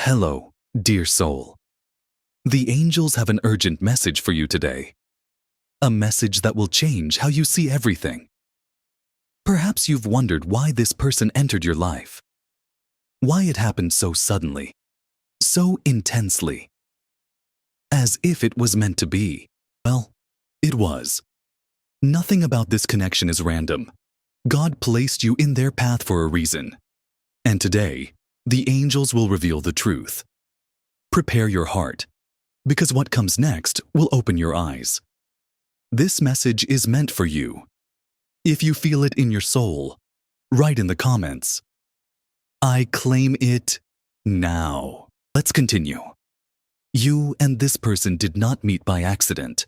Hello, dear soul. The angels have an urgent message for you today. A message that will change how you see everything. Perhaps you've wondered why this person entered your life. Why it happened so suddenly, so intensely. As if it was meant to be. Well, it was. Nothing about this connection is random. God placed you in their path for a reason. And today, the angels will reveal the truth. Prepare your heart, because what comes next will open your eyes. This message is meant for you. If you feel it in your soul, write in the comments, "I claim it now." Let's continue. You and this person did not meet by accident.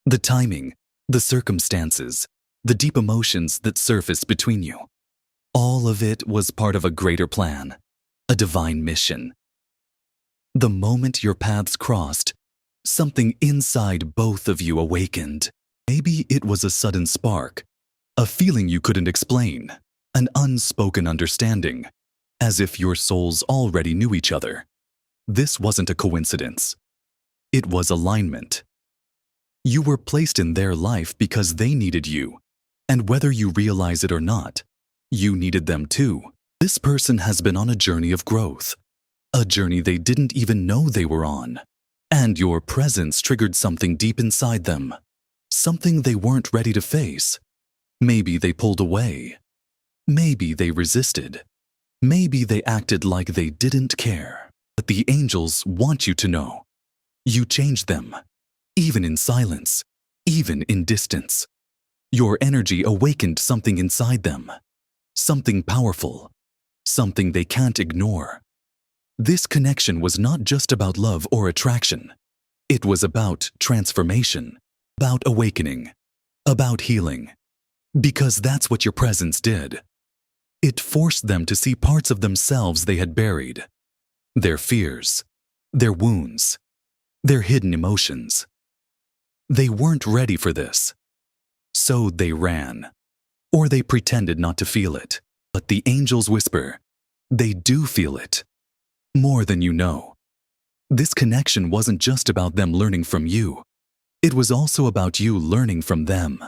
The timing, the circumstances, the deep emotions that surfaced between you, all of it was part of a greater plan, a divine mission. The moment your paths crossed, something inside both of you awakened. Maybe it was a sudden spark, a feeling you couldn't explain, an unspoken understanding, as if your souls already knew each other. This wasn't a coincidence. It was alignment. You were placed in their life because they needed you, and whether you realize it or not, you needed them too. This person has been on a journey of growth, a journey they didn't even know they were on. And your presence triggered something deep inside them, something they weren't ready to face. Maybe they pulled away. Maybe they resisted. Maybe they acted like they didn't care. But the angels want you to know. You changed them, even in silence, even in distance. Your energy awakened something inside them, something powerful, something they can't ignore. This connection was not just about love or attraction. It was about transformation, about awakening, about healing. Because that's what your presence did. It forced them to see parts of themselves they had buried. Their fears, their wounds, their hidden emotions. They weren't ready for this. So they ran. Or they pretended not to feel it. But the angels whisper, they do feel it. More than you know. This connection wasn't just about them learning from you. It was also about you learning from them.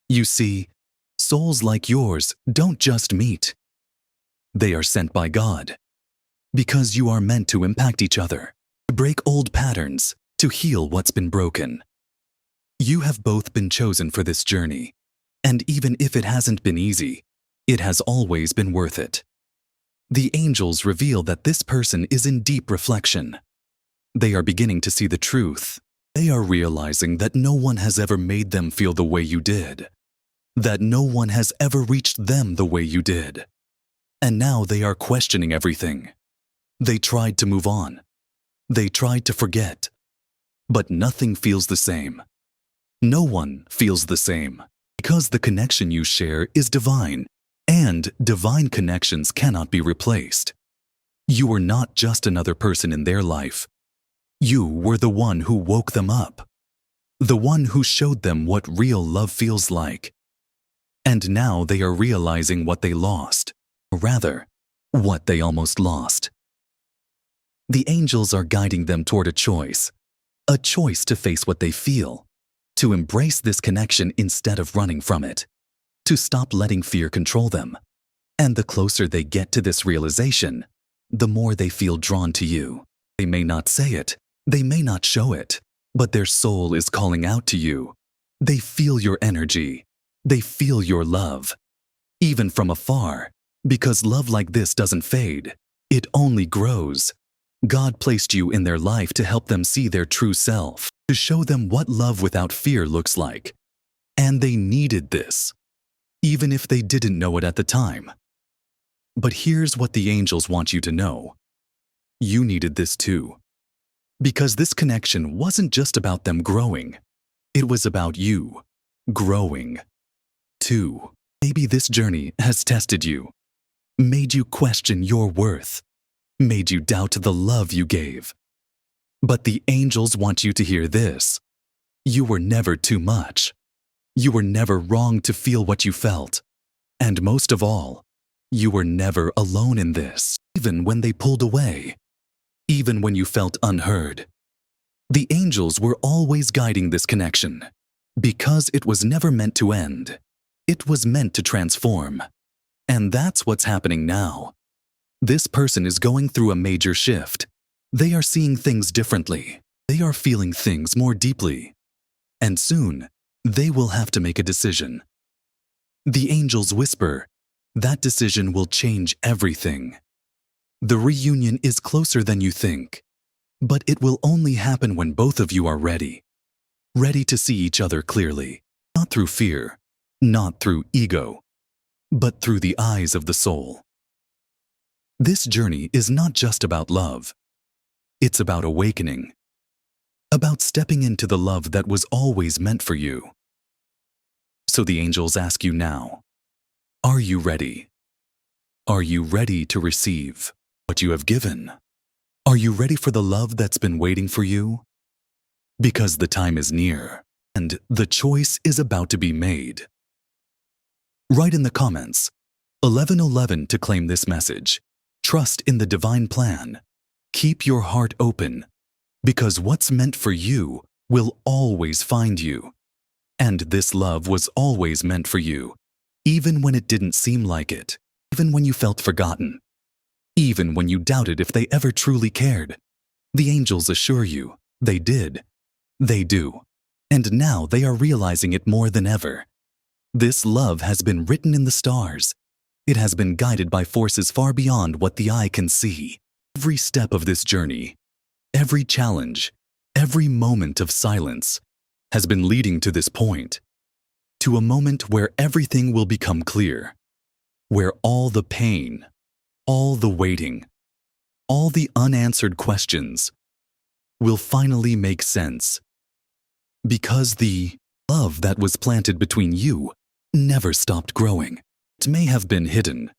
You see, souls like yours don't just meet. They are sent by God. Because you are meant to impact each other, to break old patterns, to heal what's been broken. You have both been chosen for this journey. And even if it hasn't been easy, it has always been worth it. The angels reveal that this person is in deep reflection. They are beginning to see the truth. They are realizing that no one has ever made them feel the way you did. That no one has ever reached them the way you did. And now they are questioning everything. They tried to move on. They tried to forget. But nothing feels the same. No one feels the same. Because the connection you share is divine. And divine connections cannot be replaced. You were not just another person in their life. You were the one who woke them up. The one who showed them what real love feels like. And now they are realizing what they lost. Or rather, what they almost lost. The angels are guiding them toward a choice to face what they feel, to embrace this connection instead of running from it. To stop letting fear control them. And the closer they get to this realization, the more they feel drawn to you. They may not say it, they may not show it, but their soul is calling out to you. They feel your energy. They feel your love. Even from afar, because love like this doesn't fade. It only grows. God placed you in their life to help them see their true self, to show them what love without fear looks like. And they needed this. Even if they didn't know it at the time. But here's what the angels want you to know. You needed this too. Because this connection wasn't just about them growing. It was about you growing too. Maybe this journey has tested you, made you question your worth, made you doubt the love you gave. But the angels want you to hear this. You were never too much. You were never wrong to feel what you felt. And most of all, you were never alone in this. Even when they pulled away, even when you felt unheard. The angels were always guiding this connection, because it was never meant to end. It was meant to transform. And that's what's happening now. This person is going through a major shift. They are seeing things differently. They are feeling things more deeply. And soon, they will have to make a decision. The angels whisper, that decision will change everything. The reunion is closer than you think, but it will only happen when both of you are ready. Ready to see each other clearly, not through fear, not through ego, but through the eyes of the soul. This journey is not just about love. It's about awakening, about stepping into the love that was always meant for you. So the angels ask you now, are you ready? Are you ready to receive what you have given? Are you ready for the love that's been waiting for you? Because the time is near, and the choice is about to be made. Write in the comments, 1111 to claim this message. Trust in the divine plan. Keep your heart open, because what's meant for you will always find you. And this love was always meant for you, even when it didn't seem like it, even when you felt forgotten, even when you doubted if they ever truly cared. The angels assure you they did. They do. And now they are realizing it more than ever. This love has been written in the stars. It has been guided by forces far beyond what the eye can see. Every step of this journey, every challenge, every moment of silence has been leading to this point, to a moment where everything will become clear, where all the pain, all the waiting, all the unanswered questions will finally make sense. Because the love that was planted between you never stopped growing. It may have been hidden.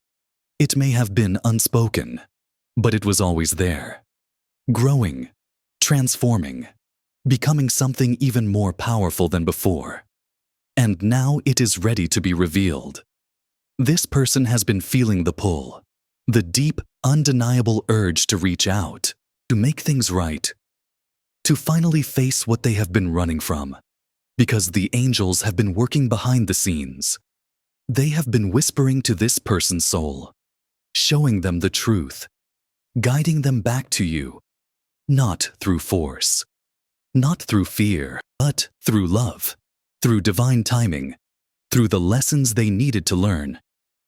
It may have been unspoken, but it was always there, growing, transforming, becoming something even more powerful than before. And now it is ready to be revealed. This person has been feeling the pull, the deep, undeniable urge to reach out, to make things right, to finally face what they have been running from, because the angels have been working behind the scenes. They have been whispering to this person's soul, showing them the truth, guiding them back to you, not through force, not through fear, but through love, through divine timing, through the lessons they needed to learn.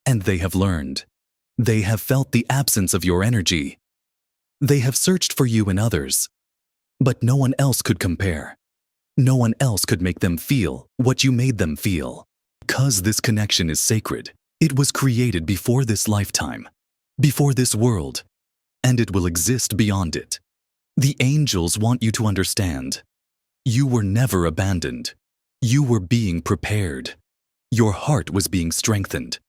And they have learned. They have felt the absence of your energy. They have searched for you in others, but no one else could compare. No one else could make them feel what you made them feel. Because this connection is sacred, it was created before this lifetime, before this world, and it will exist beyond it. The angels want you to understand. You were never abandoned. You were being prepared. Your heart was being strengthened.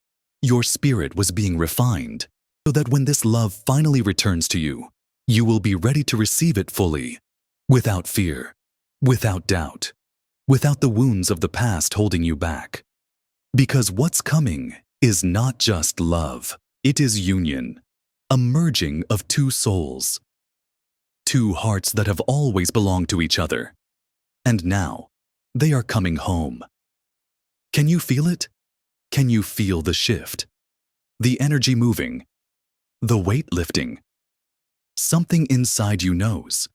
Your spirit was being refined, so that when this love finally returns to you, you will be ready to receive it fully, without fear, without doubt, without the wounds of the past holding you back. Because what's coming is not just love, it is union, a merging of two souls, two hearts that have always belonged to each other. And now, they are coming home. Can you feel it? Can you feel the shift? The energy moving? The weight lifting? Something inside you knows.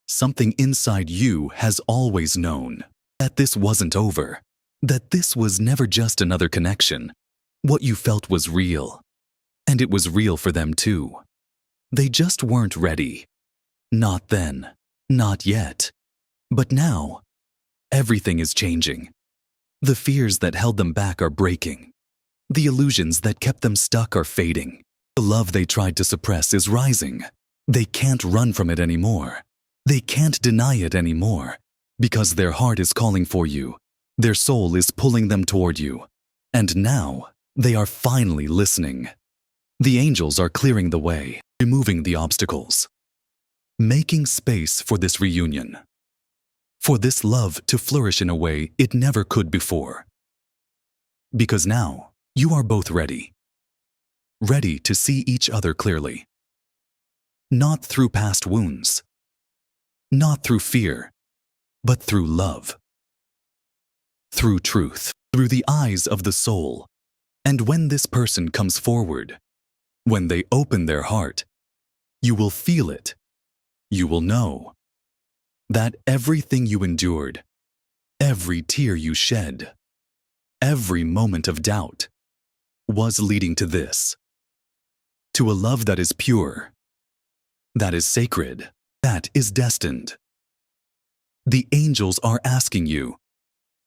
Something inside you has always known that this wasn't over, that this was never just another connection. What you felt was real, and it was real for them too. They just weren't ready. Not then, not yet. But now, everything is changing. The fears that held them back are breaking. The illusions that kept them stuck are fading. The love they tried to suppress is rising. They can't run from it anymore. They can't deny it anymore, because their heart is calling for you. Their soul is pulling them toward you. And now, they are finally listening. The angels are clearing the way, removing the obstacles, making space for this reunion, for this love to flourish in a way it never could before. Because now, you are both ready. Ready to see each other clearly. not through past wounds, not through fear, but through love, through truth, through the eyes of the soul. And when this person comes forward, when they open their heart, you will feel it. You will know that everything you endured, every tear you shed, every moment of doubt was leading to this, to a love that is pure, that is sacred, that is destined. The angels are asking you,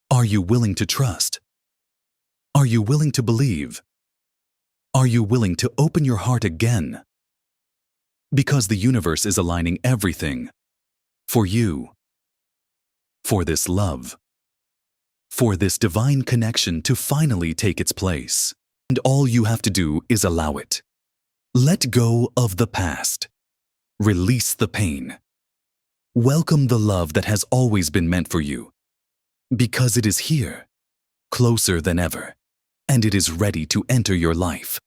are you willing to trust? Are you willing to believe? Are you willing to open your heart again? Because the universe is aligning everything for you, for this love, for this divine connection to finally take its place. And all you have to do is allow it. Let go of the past. Release the pain. Welcome the love that has always been meant for you, because it is here, closer than ever, and it is ready to enter your life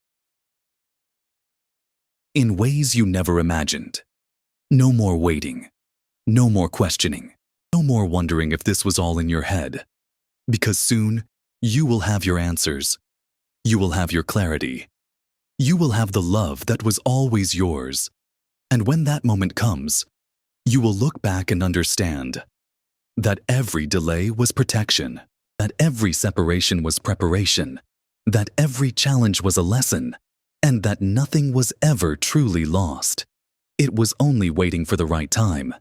in ways you never imagined. No more waiting, no more questioning, no more wondering if this was all in your head, because soon you will have your answers. You will have your clarity. You will have the love that was always yours. And when that moment comes, you will look back and understand that every delay was protection, that every separation was preparation, that every challenge was a lesson, and that nothing was ever truly lost. It was only waiting for the right time,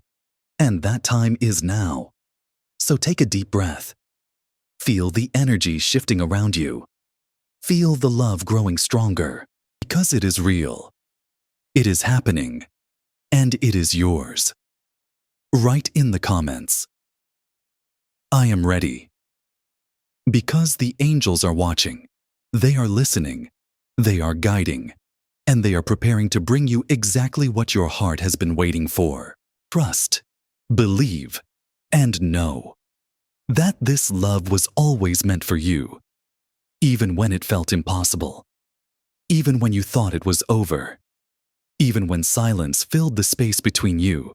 and that time is now. So take a deep breath. Feel the energy shifting around you. Feel the love growing stronger, because it is real. It is happening, and it is yours. Write in the comments, I am ready. Because the angels are watching, they are listening, they are guiding, and they are preparing to bring you exactly what your heart has been waiting for. Trust, believe, and know that this love was always meant for you, even when it felt impossible, even when you thought it was over, even when silence filled the space between you.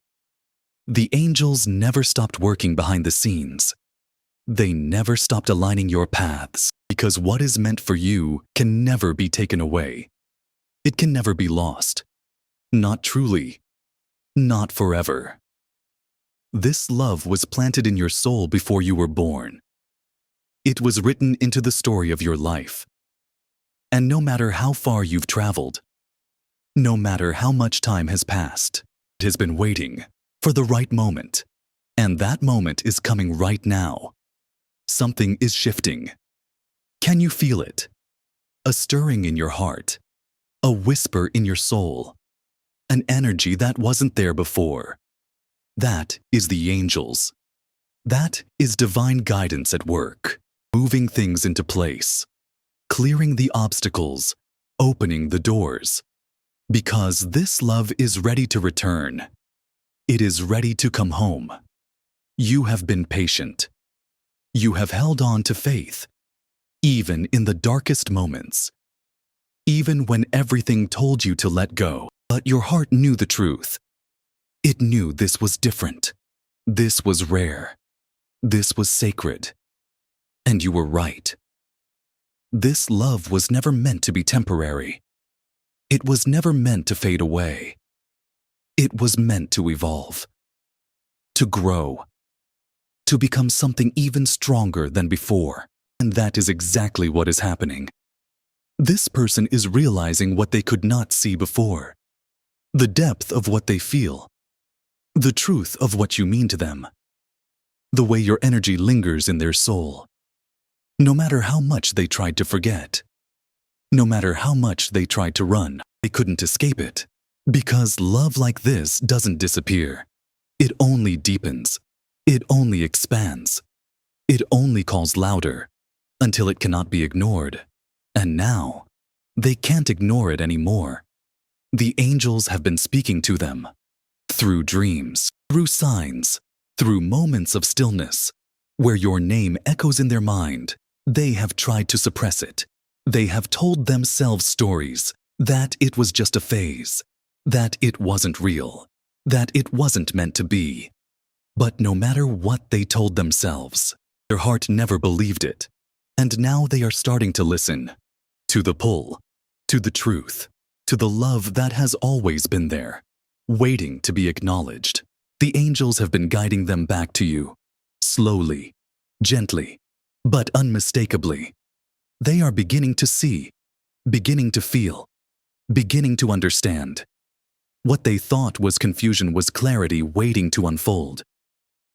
The angels never stopped working behind the scenes. They never stopped aligning your paths, because what is meant for you can never be taken away. It can never be lost. Not truly. Not forever. This love was planted in your soul before you were born. It was written into the story of your life. And no matter how far you've traveled, no matter how much time has passed, it has been waiting for the right moment. And that moment is coming right now. Something is shifting. Can you feel it? A stirring in your heart, a whisper in your soul, an energy that wasn't there before. That is the angels. That is divine guidance at work, moving things into place, clearing the obstacles, opening the doors. Because this love is ready to return. It is ready to come home. You have been patient. You have held on to faith, even in the darkest moments, even when everything told you to let go, but your heart knew the truth. It knew this was different. This was rare. This was sacred. And you were right. This love was never meant to be temporary. It was never meant to fade away. It was meant to evolve, to grow, to become something even stronger than before. And that is exactly what is happening. This person is realizing what they could not see before, the depth of what they feel, the truth of what you mean to them, the way your energy lingers in their soul. No matter how much they tried to forget, no matter how much they tried to run, they couldn't escape it. Because love like this doesn't disappear. It only deepens. It only expands. It only calls louder until it cannot be ignored. And now, they can't ignore it anymore. The angels have been speaking to them through dreams, through signs, through moments of stillness, where your name echoes in their mind. They have tried to suppress it. They have told themselves stories that it was just a phase, that it wasn't real, that it wasn't meant to be. But no matter what they told themselves, their heart never believed it. And now they are starting to listen to the pull, to the truth, to the love that has always been there, waiting to be acknowledged. The angels have been guiding them back to you, slowly, gently, but unmistakably. They are beginning to see, beginning to feel, beginning to understand. What they thought was confusion was clarity waiting to unfold.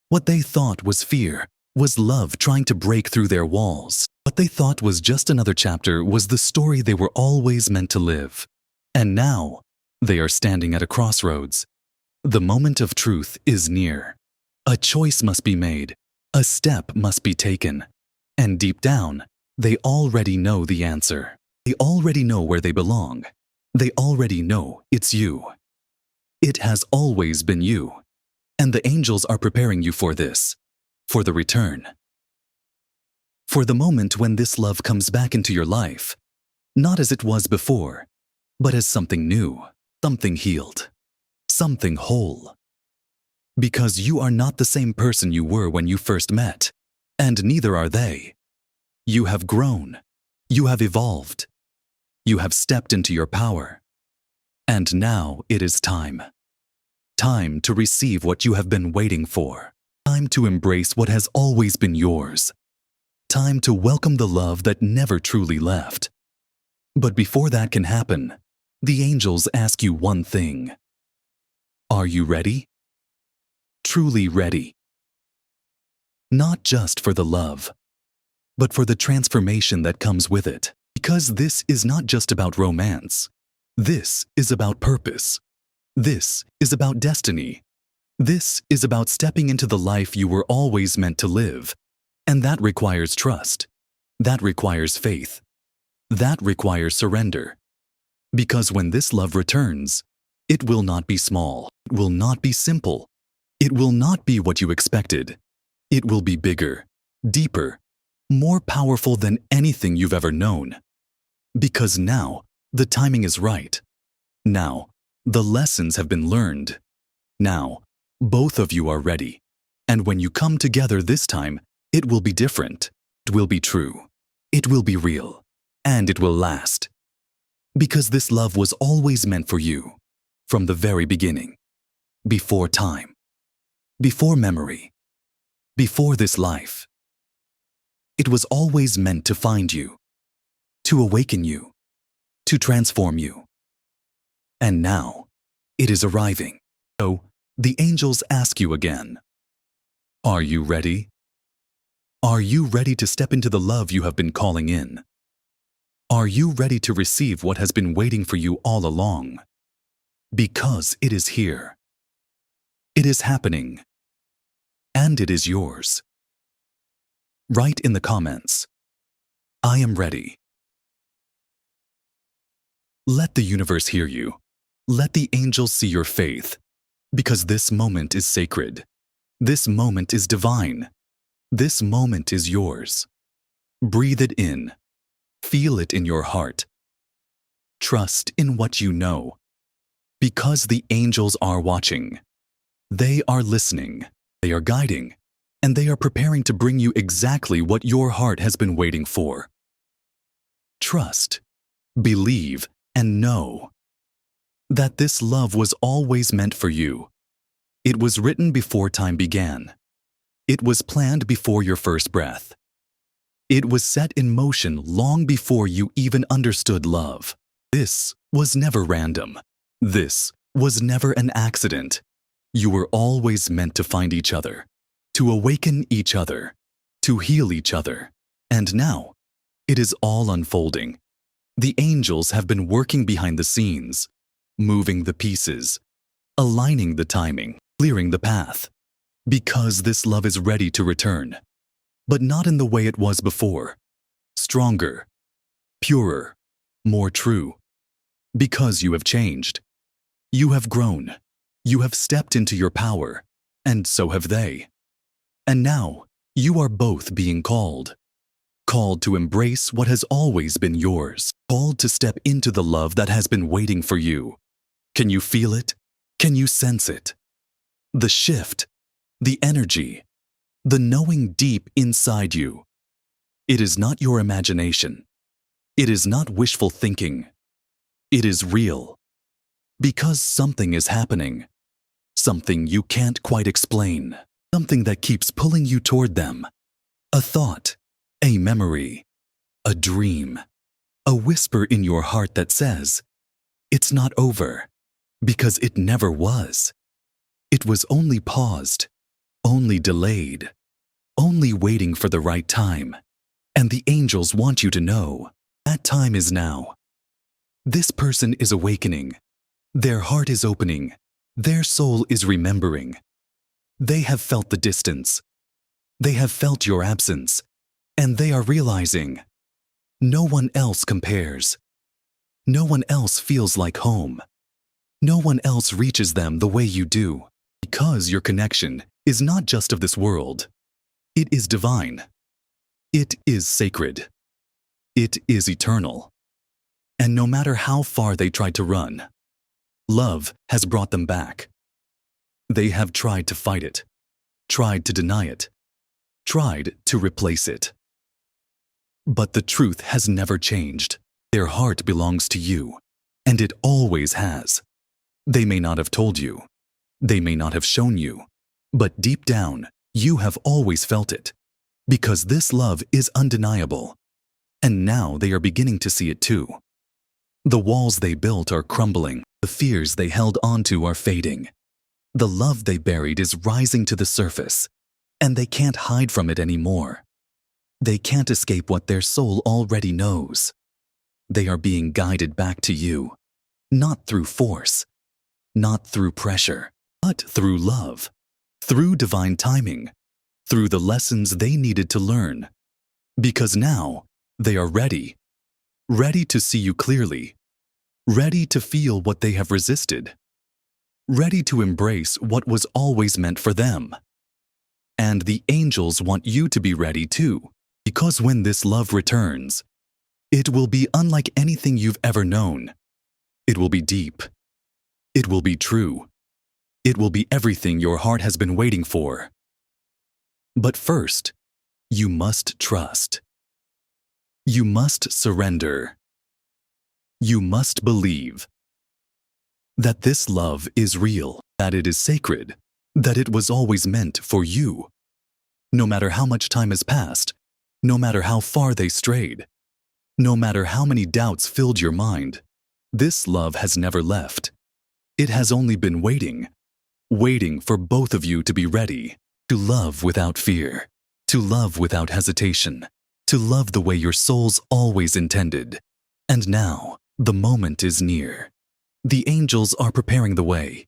What they thought was fear was love trying to break through their walls. What they thought was just another chapter was the story they were always meant to live. And now, they are standing at a crossroads. The moment of truth is near. A choice must be made. A step must be taken. And deep down, they already know the answer. They already know where they belong. They already know it's you. It has always been you. And the angels are preparing you for this, for the return. For the moment when this love comes back into your life, not as it was before, but as something new, something healed, something whole. Because you are not the same person you were when you first met, and neither are they. You have grown, you have evolved, you have stepped into your power. And now it is time. Time to receive what you have been waiting for. Time to embrace what has always been yours. Time to welcome the love that never truly left. But before that can happen, the angels ask you one thing. Are you ready? Truly ready. Not just for the love, but for the transformation that comes with it. Because this is not just about romance. This is about purpose. This is about destiny. This is about stepping into the life you were always meant to live. And that requires trust. That requires faith. That requires surrender. Because when this love returns, it will not be small. It will not be simple. It will not be what you expected. It will be bigger, deeper, more powerful than anything you've ever known. Because now, the timing is right. Now, the lessons have been learned. Now, both of you are ready. And when you come together this time, it will be different. It will be true. It will be real. And it will last. Because this love was always meant for you. From the very beginning. Before time. Before memory. Before this life. It was always meant to find you. To awaken you. To transform you. And now, it is arriving. So, the angels ask you again. Are you ready? Are you ready to step into the love you have been calling in? Are you ready to receive what has been waiting for you all along? Because it is here. It is happening. And it is yours. Write in the comments, I am ready. Let the universe hear you. Let the angels see your faith. Because this moment is sacred. This moment is divine. This moment is yours. Breathe it in. Feel it in your heart. Trust in what you know. Because the angels are watching. They are listening. They are guiding. And they are preparing to bring you exactly what your heart has been waiting for. Trust, believe, and know that this love was always meant for you. It was written before time began. It was planned before your first breath. It was set in motion long before you even understood love. This was never random. This was never an accident. You were always meant to find each other, to awaken each other, to heal each other. And now, it is all unfolding. The angels have been working behind the scenes, moving the pieces, aligning the timing, clearing the path. Because this love is ready to return. But not in the way it was before. Stronger, purer, more true. Because you have changed. You have grown. You have stepped into your power. And so have they. And now, you are both being called. Called to embrace what has always been yours. Called to step into the love that has been waiting for you. Can you feel it? Can you sense it? The shift, the energy, the knowing deep inside you. It is not your imagination. It is not wishful thinking. It is real. Because something is happening. Something you can't quite explain. Something that keeps pulling you toward them. A thought, a memory, a dream, a whisper in your heart that says, it's not over, because it never was. It was only paused, only delayed, only waiting for the right time. And the angels want you to know that time is now. This person is awakening. Their heart is opening. Their soul is remembering. They have felt the distance. They have felt your absence. And they are realizing no one else compares. No one else feels like home. No one else reaches them the way you do. Because your connection is not just of this world. It is divine. It is sacred. It is eternal. And no matter how far they tried to run, love has brought them back. They have tried to fight it, tried to deny it, tried to replace it. But the truth has never changed. Their heart belongs to you, and it always has. They may not have told you, they may not have shown you, but deep down, you have always felt it, because this love is undeniable. And now they are beginning to see it too. The walls they built are crumbling, the fears they held onto are fading. The love they buried is rising to the surface, and they can't hide from it anymore. They can't escape what their soul already knows. They are being guided back to you, not through force, not through pressure, but through love, through divine timing, through the lessons they needed to learn. Because now they are ready, ready to see you clearly, ready to feel what they have resisted, ready to embrace what was always meant for them. And the angels want you to be ready too, because when this love returns, it will be unlike anything you've ever known. It will be deep. It will be true. It will be everything your heart has been waiting for. But first, you must trust. You must surrender. You must believe that this love is real, that it is sacred, that it was always meant for you. No matter how much time has passed, no matter how far they strayed, no matter how many doubts filled your mind, this love has never left. It has only been waiting, waiting for both of you to be ready, to love without fear, to love without hesitation, to love the way your souls always intended. And now, the moment is near. The angels are preparing the way.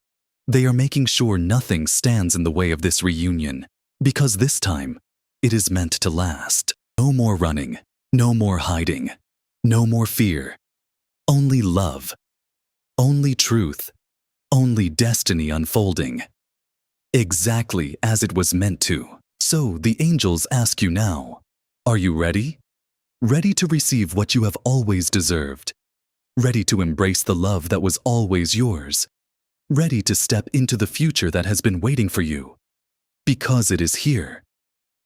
They are making sure nothing stands in the way of this reunion, because this time, it is meant to last. No more running, no more hiding, no more fear. Only love, only truth, only destiny unfolding. Exactly as it was meant to. So the angels ask you now, are you ready? Ready to receive what you have always deserved? Ready to embrace the love that was always yours? Ready to step into the future that has been waiting for you? Because it is here.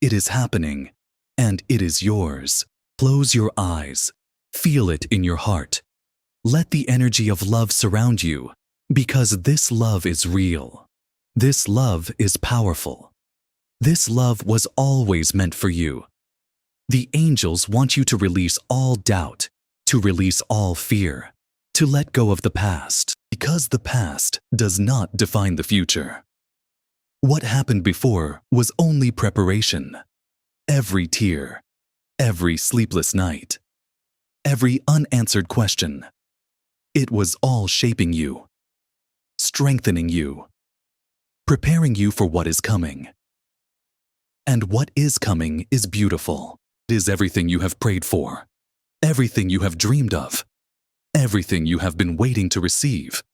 It is happening. And it is yours. Close your eyes. Feel it in your heart. Let the energy of love surround you, because this love is real. This love is powerful. This love was always meant for you. The angels want you to release all doubt, to release all fear, to let go of the past, because the past does not define the future. What happened before was only preparation. Every tear, every sleepless night, every unanswered question, it was all shaping you, strengthening you, preparing you for what is coming. And what is coming is beautiful. It is everything you have prayed for, everything you have dreamed of, everything you have been waiting to receive.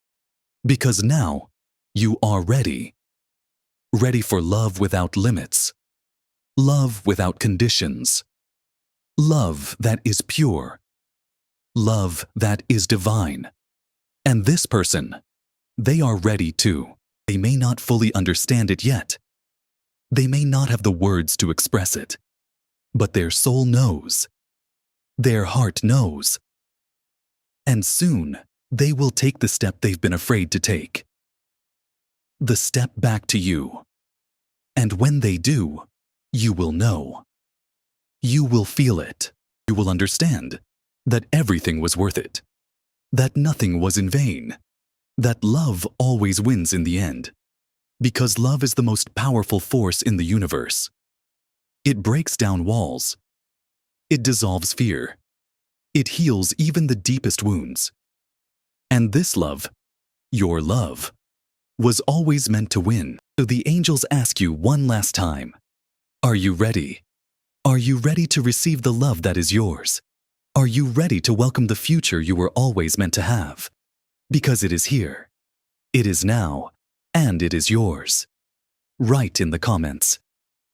Because now you are ready. Ready for love without limits. Love without conditions. Love that is pure. Love that is divine. And this person, They are ready too. They may not fully understand it yet. They may not have the words to express it, but their soul knows. Their heart knows. And soon, they will take the step they've been afraid to take. The step back to you. And when they do, you will know. You will feel it. You will understand that everything was worth it. That nothing was in vain. That love always wins in the end. Because love is the most powerful force in the universe. It breaks down walls. It dissolves fear. It heals even the deepest wounds. And this love, your love, was always meant to win. So the angels ask you one last time, are you ready? Are you ready to receive the love that is yours? Are you ready to welcome the future you were always meant to have? Because it is here, it is now, and it is yours. Write in the comments,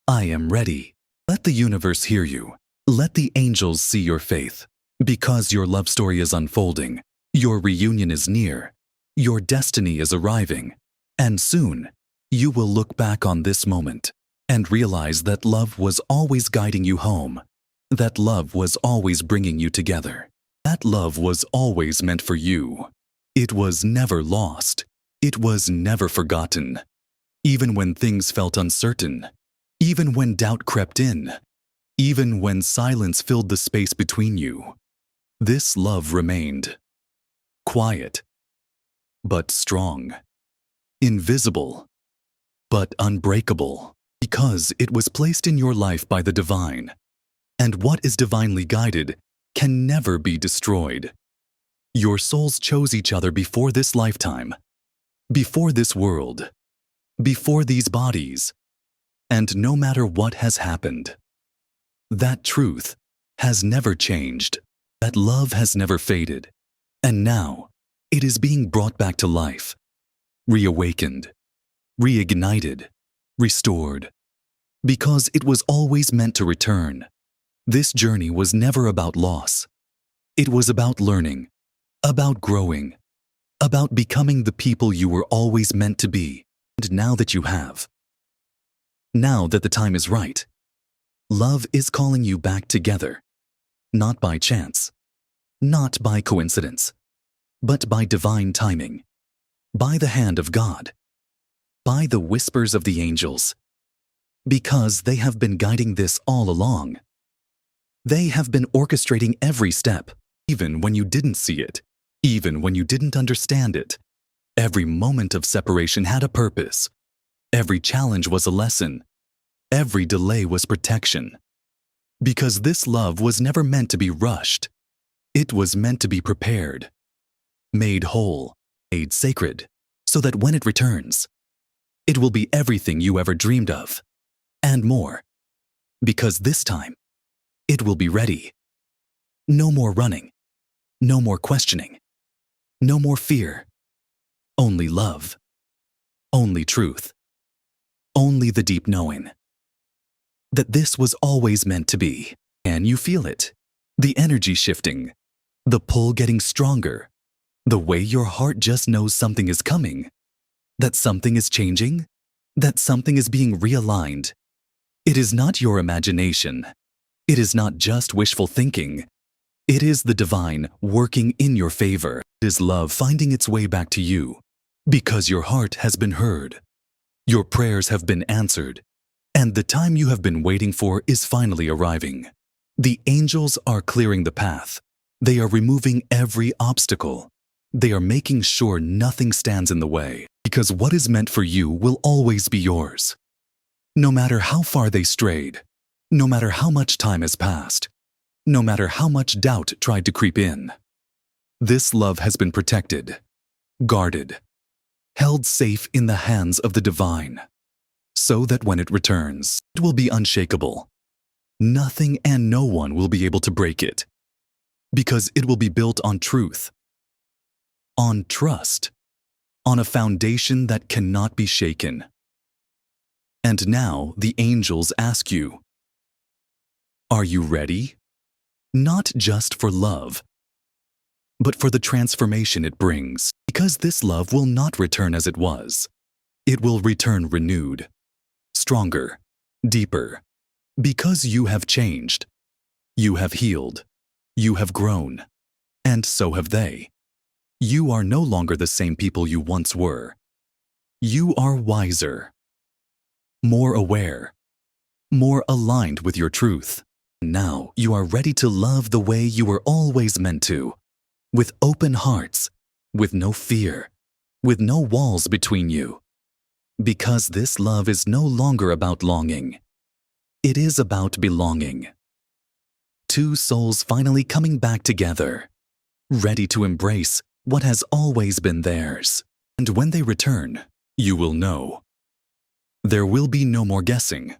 I am ready. Let the universe hear you. Let the angels see your faith. Because your love story is unfolding, your reunion is near, your destiny is arriving, and soon you will look back on this moment and realize that love was always guiding you home, that love was always bringing you together, that love was always meant for you. It was never lost. It was never forgotten. Even when things felt uncertain, even when doubt crept in, even when silence filled the space between you, this love remained. Quiet, but strong. Invisible, but unbreakable. Because it was placed in your life by the divine. And what is divinely guided can never be destroyed. Your souls chose each other before this lifetime, before this world, before these bodies, and no matter what has happened, that truth has never changed. That love has never faded, and now it is being brought back to life, reawakened, reignited, restored, because it was always meant to return. This journey was never about loss. It was about learning, about growing, about becoming the people you were always meant to be. And now that you have, now that the time is right, love is calling you back together. Not by chance, not by coincidence, but by divine timing, by the hand of God, by the whispers of the angels, because they have been guiding this all along. They have been orchestrating every step, even when you didn't see it, even when you didn't understand it. Every moment of separation had a purpose. Every challenge was a lesson. Every delay was protection. Because this love was never meant to be rushed. It was meant to be prepared, made whole, made sacred, so that when it returns, it will be everything you ever dreamed of, and more. Because this time, it will be ready. No more running, no more questioning, no more fear. Only love, only truth, only the deep knowing that this was always meant to be. Can you feel it? The energy shifting, the pull getting stronger, the way your heart just knows something is coming, that something is changing, that something is being realigned. It is not your imagination. It is not just wishful thinking. It is the divine working in your favor. It is love finding its way back to you because your heart has been heard. Your prayers have been answered, and the time you have been waiting for is finally arriving. The angels are clearing the path. They are removing every obstacle. They are making sure nothing stands in the way, because what is meant for you will always be yours. No matter how far they strayed, no matter how much time has passed, no matter how much doubt tried to creep in, this love has been protected, guarded, held safe in the hands of the divine, so that when it returns, it will be unshakable. Nothing and no one will be able to break it, because it will be built on truth, on trust, on a foundation that cannot be shaken. And now the angels ask you, are you ready? Not just for love, but for the transformation it brings. Because this love will not return as it was. It will return renewed, stronger, deeper. Because you have changed. You have healed. You have grown. And so have they. You are no longer the same people you once were. You are wiser, more aware, more aligned with your truth. Now you are ready to love the way you were always meant to, with open hearts, with no fear, with no walls between you. Because this love is no longer about longing. It is about belonging. Two souls finally coming back together, ready to embrace what has always been theirs. And when they return, you will know. There will be no more guessing,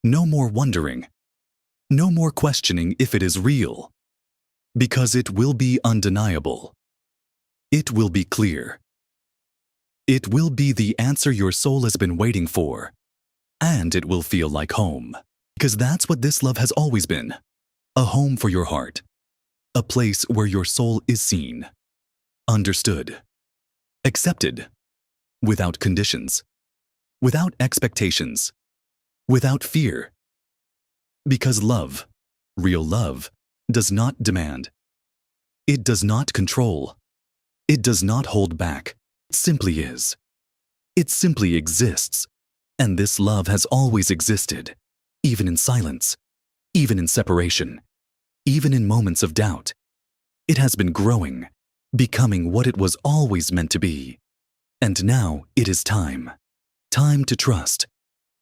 no more wondering, no more questioning if it is real, because it will be undeniable. It will be clear. It will be the answer your soul has been waiting for, and it will feel like home, because that's what this love has always been. A home for your heart, a place where your soul is seen, understood, accepted, without conditions, without expectations, without fear. Because love, real love, does not demand. It does not control. It does not hold back. It simply is. It simply exists. And this love has always existed, even in silence, even in separation, even in moments of doubt. It has been growing, becoming what it was always meant to be. And now it is time. Time to trust.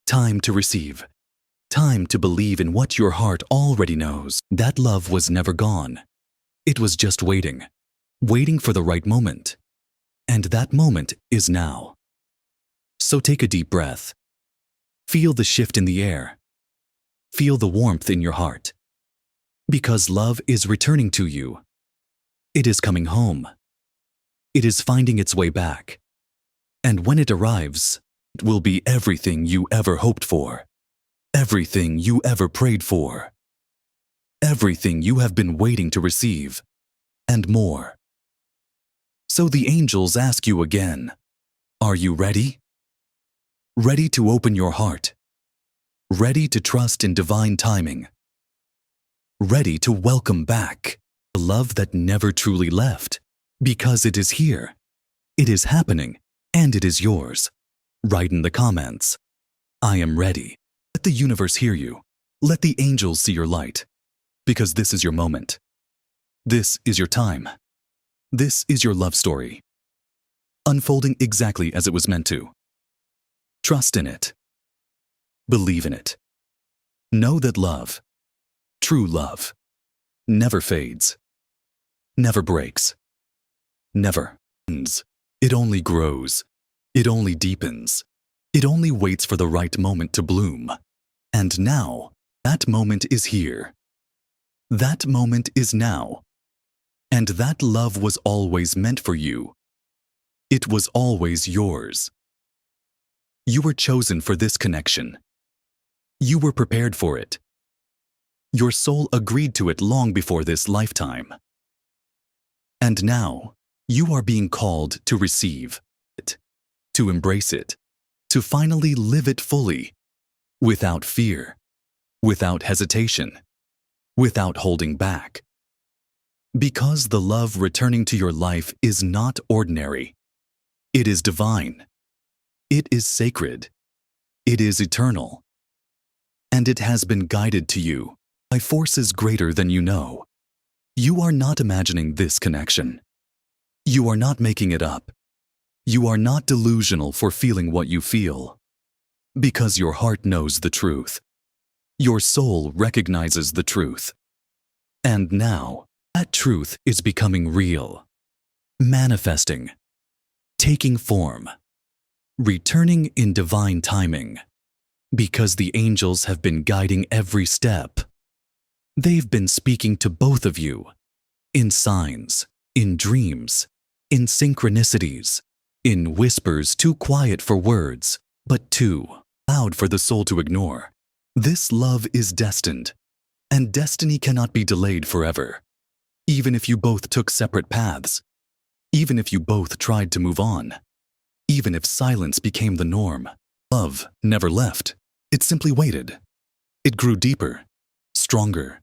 Time to receive. Time to believe in what your heart already knows. That love was never gone. It was just waiting. Waiting for the right moment. And that moment is now. So take a deep breath. Feel the shift in the air. Feel the warmth in your heart. Because love is returning to you. It is coming home. It is finding its way back. And when it arrives, it will be everything you ever hoped for. Everything you ever prayed for. Everything you have been waiting to receive. And more. So the angels ask you again, are you ready? Ready to open your heart. Ready to trust in divine timing. Ready to welcome back the love that never truly left, because it is here, it is happening, and it is yours. Write in the comments, I am ready. Let the universe hear you. Let the angels see your light, because this is your moment. This is your time. This is your love story, unfolding exactly as it was meant to. Trust in it. Believe in it. Know that love, true love, never fades, never breaks, never ends. It only grows. It only deepens. It only waits for the right moment to bloom. And now, that moment is here. That moment is now. And that love was always meant for you. It was always yours. You were chosen for this connection. You were prepared for it. Your soul agreed to it long before this lifetime. And now, you are being called to receive it, to embrace it, to finally live it fully, without fear, without hesitation, without holding back. Because the love returning to your life is not ordinary. It is divine. It is sacred. It is eternal. And it has been guided to you by forces greater than you know. You are not imagining this connection. You are not making it up. You are not delusional for feeling what you feel. Because your heart knows the truth. Your soul recognizes the truth. And now, that truth is becoming real, manifesting, taking form, returning in divine timing. Because the angels have been guiding every step. They've been speaking to both of you, in signs, in dreams, in synchronicities, in whispers too quiet for words, but too loud for the soul to ignore. This love is destined, and destiny cannot be delayed forever. Even if you both took separate paths, even if you both tried to move on, even if silence became the norm, love never left. It simply waited. It grew deeper, stronger,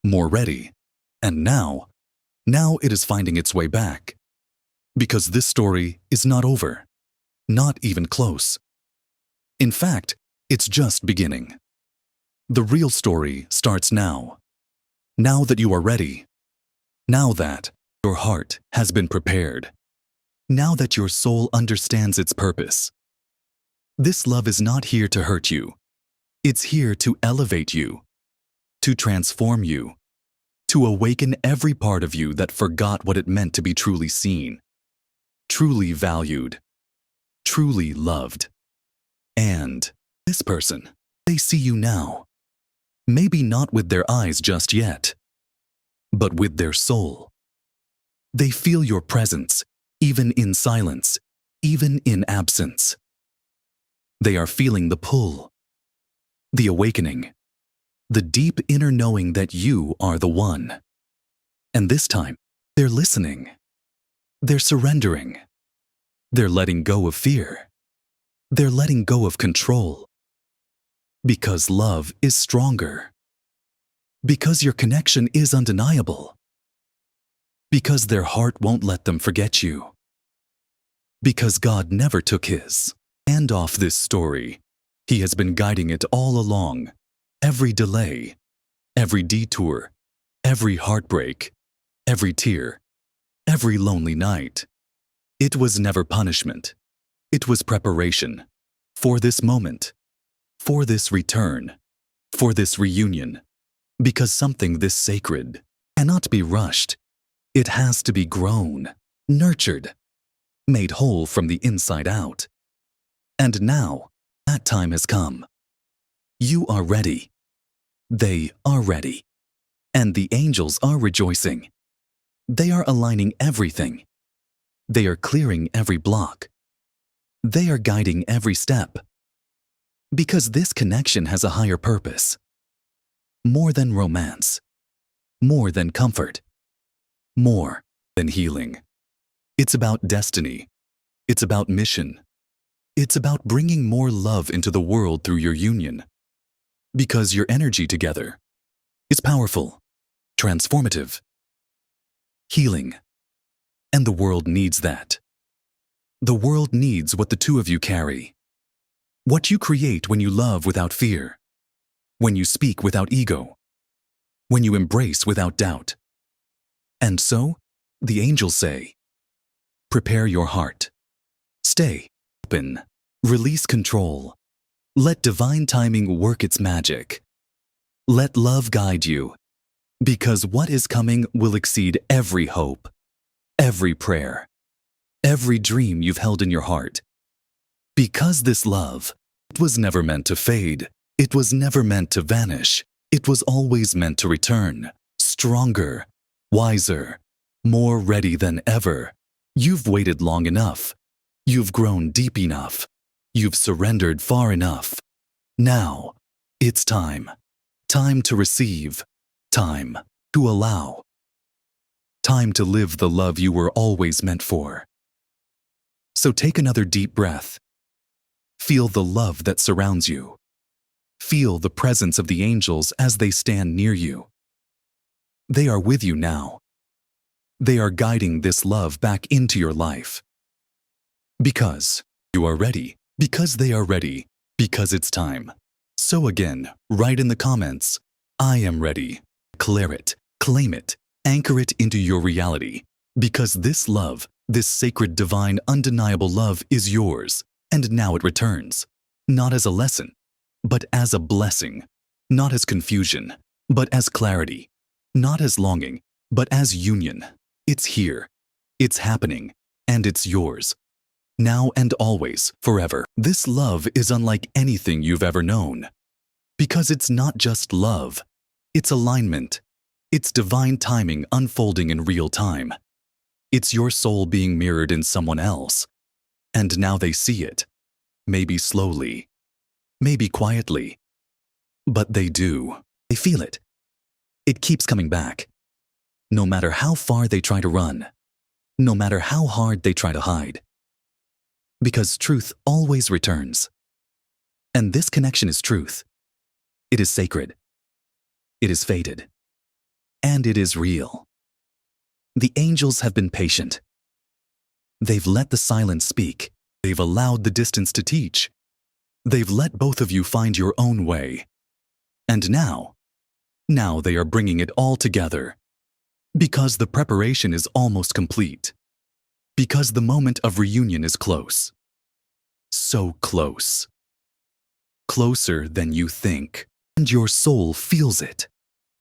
more ready, and now it is finding its way back. Because this story is not over, not even close. In fact, it's just beginning. The real story starts now. Now that you are ready. Now that your heart has been prepared. Now that your soul understands its purpose. This love is not here to hurt you. It's here to elevate you, to transform you, to awaken every part of you that forgot what it meant to be truly seen, truly valued, truly loved. And this person, they see you now. Maybe not with their eyes just yet, but with their soul. They feel your presence, even in silence, even in absence. They are feeling the pull, the awakening, the deep inner knowing that you are the one. And this time, they're listening. They're surrendering. They're letting go of fear. They're letting go of control. Because love is stronger. Because your connection is undeniable. Because their heart won't let them forget you. Because God never took his hand off this story. He has been guiding it all along. Every delay, every detour, every heartbreak, every tear, every lonely night. It was never punishment. It was preparation for this moment, for this return, for this reunion. Because something this sacred cannot be rushed. It has to be grown, nurtured, made whole from the inside out. And now, that time has come. You are ready. They are ready. And the angels are rejoicing. They are aligning everything. They are clearing every block. They are guiding every step. Because this connection has a higher purpose. More than romance. More than comfort. More than healing. It's about destiny. It's about mission. It's about bringing more love into the world through your union. Because your energy together is powerful, transformative, healing. And the world needs that. The world needs what the two of you carry. What you create when you love without fear. When you speak without ego. When you embrace without doubt. And so, the angels say, prepare your heart. Stay open. Release control. Let divine timing work its magic. Let love guide you. Because what is coming will exceed every hope, every prayer, every dream you've held in your heart. Because this love, it was never meant to fade. It was never meant to vanish. It was always meant to return, stronger, wiser, more ready than ever. You've waited long enough. You've grown deep enough. You've surrendered far enough. Now, it's time. Time to receive. Time to allow. Time to live the love you were always meant for. So take another deep breath. Feel the love that surrounds you. Feel the presence of the angels as they stand near you. They are with you now. They are guiding this love back into your life. Because you are ready. Because they are ready. Because it's time. So again, write in the comments, I am ready. Declare it, claim it, anchor it into your reality. Because this love, this sacred, divine, undeniable love is yours. And now it returns. Not as a lesson, but as a blessing. Not as confusion, but as clarity. Not as longing, but as union. It's here. It's happening. And it's yours. Now and always, forever. This love is unlike anything you've ever known. Because it's not just love. It's alignment. It's divine timing unfolding in real time. It's your soul being mirrored in someone else. And now they see it. Maybe slowly. Maybe quietly. But they do. They feel it. It keeps coming back. no matter how far they try to run, no matter how hard they try to hide. Because truth always returns. And this connection is truth. It is sacred. It is fated. And it is real. The angels have been patient. They've let the silence speak. They've allowed the distance to teach. They've let both of you find your own way. And now they are bringing it all together. Because the preparation is almost complete. Because the moment of reunion is close. So close. Closer than you think. And your soul feels it.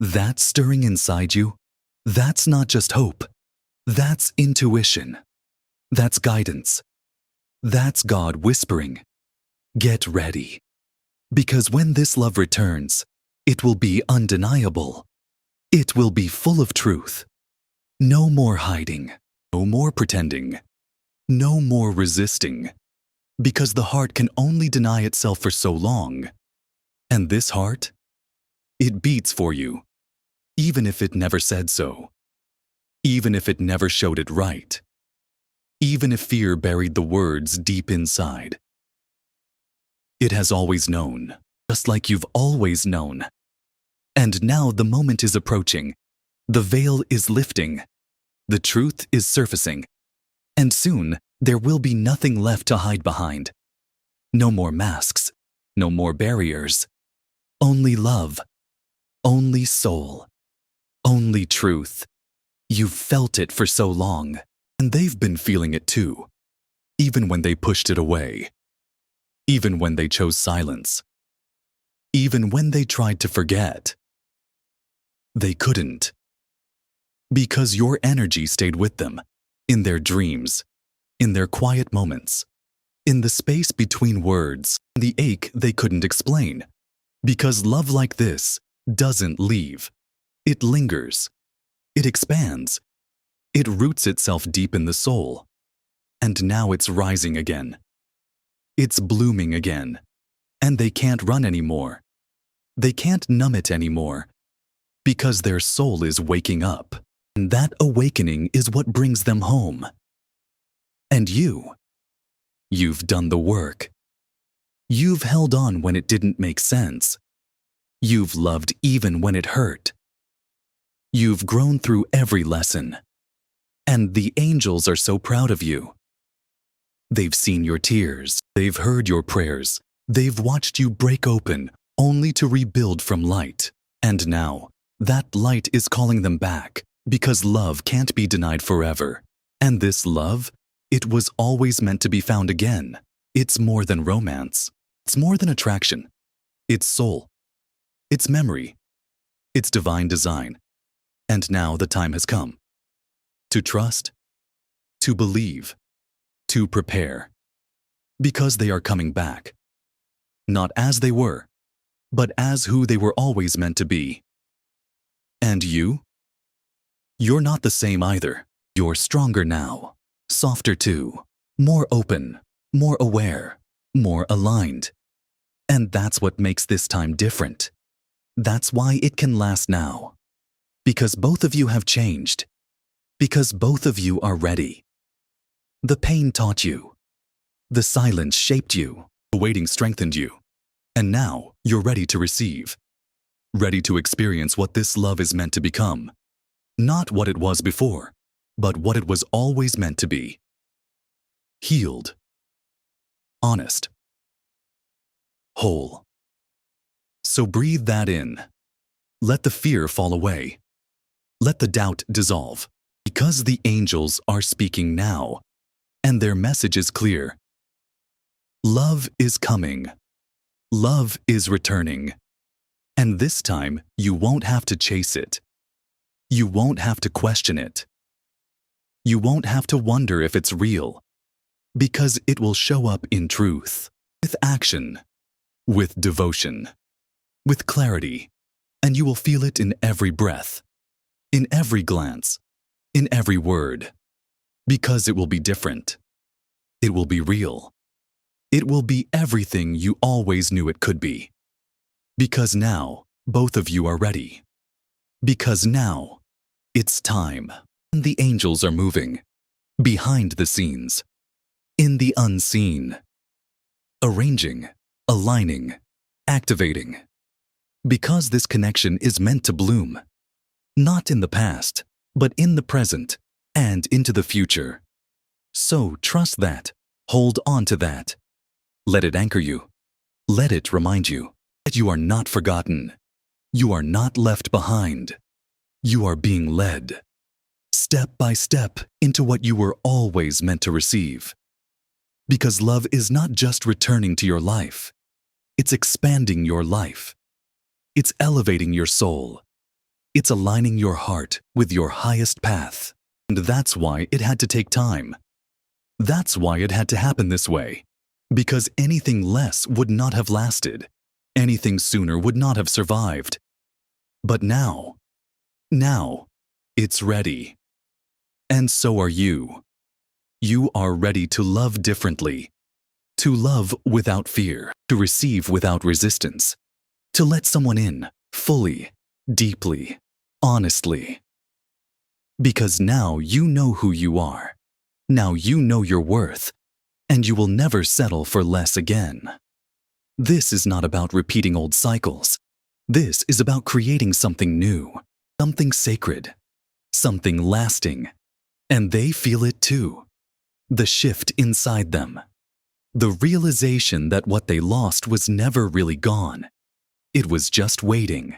That stirring inside you, that's not just hope. That's intuition. That's guidance. That's God whispering, "Get ready." Because when this love returns, it will be undeniable. It will be full of truth. No more hiding. No more pretending. No more resisting. Because the heart can only deny itself for so long. And this heart, it beats for you, even if it never said so. Even if it never showed it right. Even if fear buried the words deep inside. It has always known, just like you've always known. And now the moment is approaching. The veil is lifting. The truth is surfacing. And soon, there will be nothing left to hide behind. No more masks. No more barriers. Only love. Only soul. Only truth. You've felt it for so long, and they've been feeling it too. Even when they pushed it away. Even when they chose silence. Even when they tried to forget. They couldn't. Because your energy stayed with them, in their dreams, in their quiet moments, in the space between words, the ache they couldn't explain. Because love like this doesn't leave. It lingers. It expands. It roots itself deep in the soul. And now it's rising again. It's blooming again. And they can't run anymore. They can't numb it anymore. Because their soul is waking up. And that awakening is what brings them home. And you've done the work. You've held on when it didn't make sense. You've loved even when it hurt. You've grown through every lesson. And the angels are so proud of you. They've seen your tears. They've heard your prayers. They've watched you break open, only to rebuild from light. And now, that light is calling them back, because love can't be denied forever. And this love, it was always meant to be found again. It's more than romance. It's more than attraction. It's soul. It's memory. It's divine design. And now the time has come. To trust. To believe. To prepare. Because they are coming back. Not as they were, but as who they were always meant to be. And you? You're not the same either. You're stronger now. Softer too. More open. More aware. More aligned. And that's what makes this time different. That's why it can last now. Because both of you have changed. Because both of you are ready. The pain taught you. The silence shaped you. The waiting strengthened you. And now you're ready to receive. Ready to experience what this love is meant to become. Not what it was before, but what it was always meant to be. Healed. Honest. Whole. So breathe that in. Let the fear fall away. Let the doubt dissolve. Because the angels are speaking now, and their message is clear. Love is coming. Love is returning. And this time, you won't have to chase it. You won't have to question it. You won't have to wonder if it's real, because it will show up in truth, with action, with devotion, with clarity, and you will feel it in every breath, in every glance, in every word, because it will be different. It will be real. It will be everything you always knew it could be. Because now, both of you are ready. Because now, It's time. The angels are moving. Behind the scenes. In the unseen. Arranging. Aligning. Activating. Because this connection is meant to bloom. Not in the past, but in the present and into the future. So trust that. Hold on to that. Let it anchor you. Let it remind you that you are not forgotten. You are not left behind. You are being led, step by step, into what you were always meant to receive. Because love is not just returning to your life. It's expanding your life. It's elevating your soul. It's aligning your heart with your highest path. And that's why it had to take time. That's why it had to happen this way. Because anything less would not have lasted. Anything sooner would not have survived. But now, it's ready. And so are you. You are ready to love differently. To love without fear. To receive without resistance. To let someone in, fully, deeply, honestly. Because now you know who you are. Now you know your worth. And you will never settle for less again. This is not about repeating old cycles. This is about creating something new, something sacred, something lasting. And they feel it too. The shift inside them. The realization that what they lost was never really gone. It was just waiting.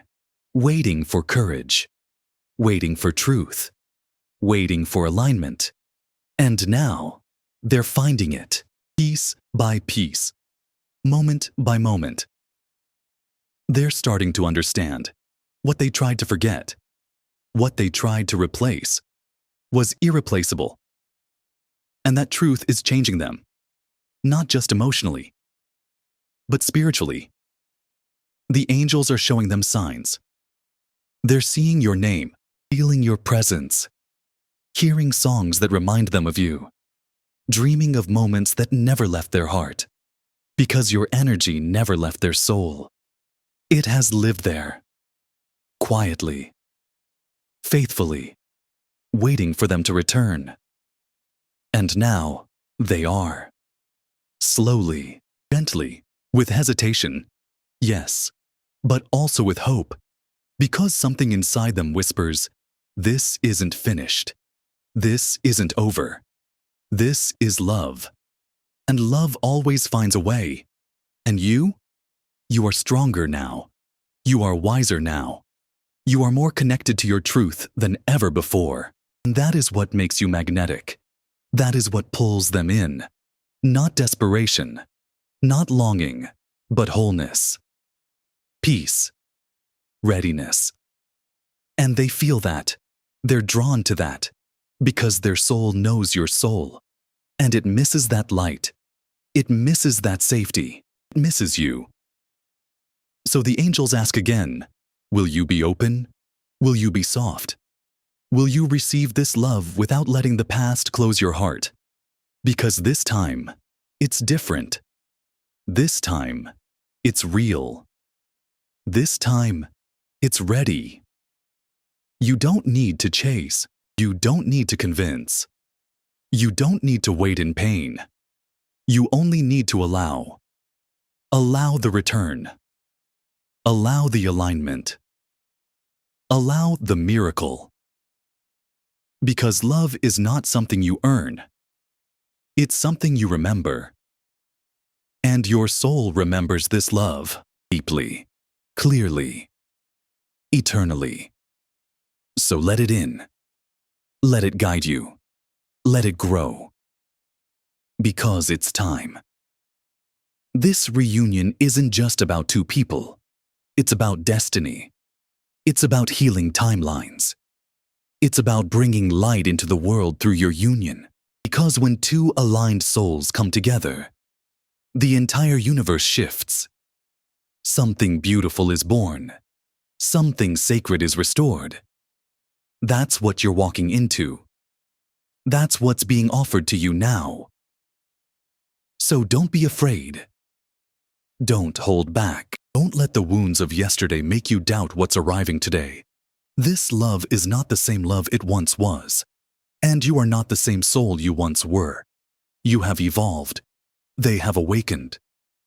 Waiting for courage. Waiting for truth. Waiting for alignment. And now, they're finding it, piece by piece, moment by moment. They're starting to understand what they tried to forget, what they tried to replace, was irreplaceable. And that truth is changing them, not just emotionally, but spiritually. The angels are showing them signs. They're seeing your name, feeling your presence, hearing songs that remind them of you, dreaming of moments that never left their heart, because your energy never left their soul. It has lived there, quietly, faithfully, waiting for them to return. And now, they are. Slowly, gently, with hesitation, yes, but also with hope, because something inside them whispers, this isn't finished. This isn't over. This is love. And love always finds a way. And you are stronger now. You are wiser now. You are more connected to your truth than ever before. And that is what makes you magnetic. That is what pulls them in. Not desperation, not longing, but wholeness, peace, readiness. And they feel that. They're drawn to that. Because their soul knows your soul. And it misses that light. It misses that safety. It misses you. So the angels ask again, will you be open? Will you be soft? Will you receive this love without letting the past close your heart? Because this time, it's different. This time, it's real. This time, it's ready. You don't need to chase. You don't need to convince. You don't need to wait in pain. You only need to allow. Allow the return. Allow the alignment. Allow the miracle. Because love is not something you earn. It's something you remember. And your soul remembers this love deeply, clearly, eternally. So let it in. Let it guide you. Let it grow. Because it's time. This reunion isn't just about two people. It's about destiny. It's about healing timelines. It's about bringing light into the world through your union. Because when two aligned souls come together, the entire universe shifts. Something beautiful is born. Something sacred is restored. That's what you're walking into. That's what's being offered to you now. So don't be afraid. Don't hold back. Don't let the wounds of yesterday make you doubt what's arriving today. This love is not the same love it once was, and you are not the same soul you once were. You have evolved. They have awakened,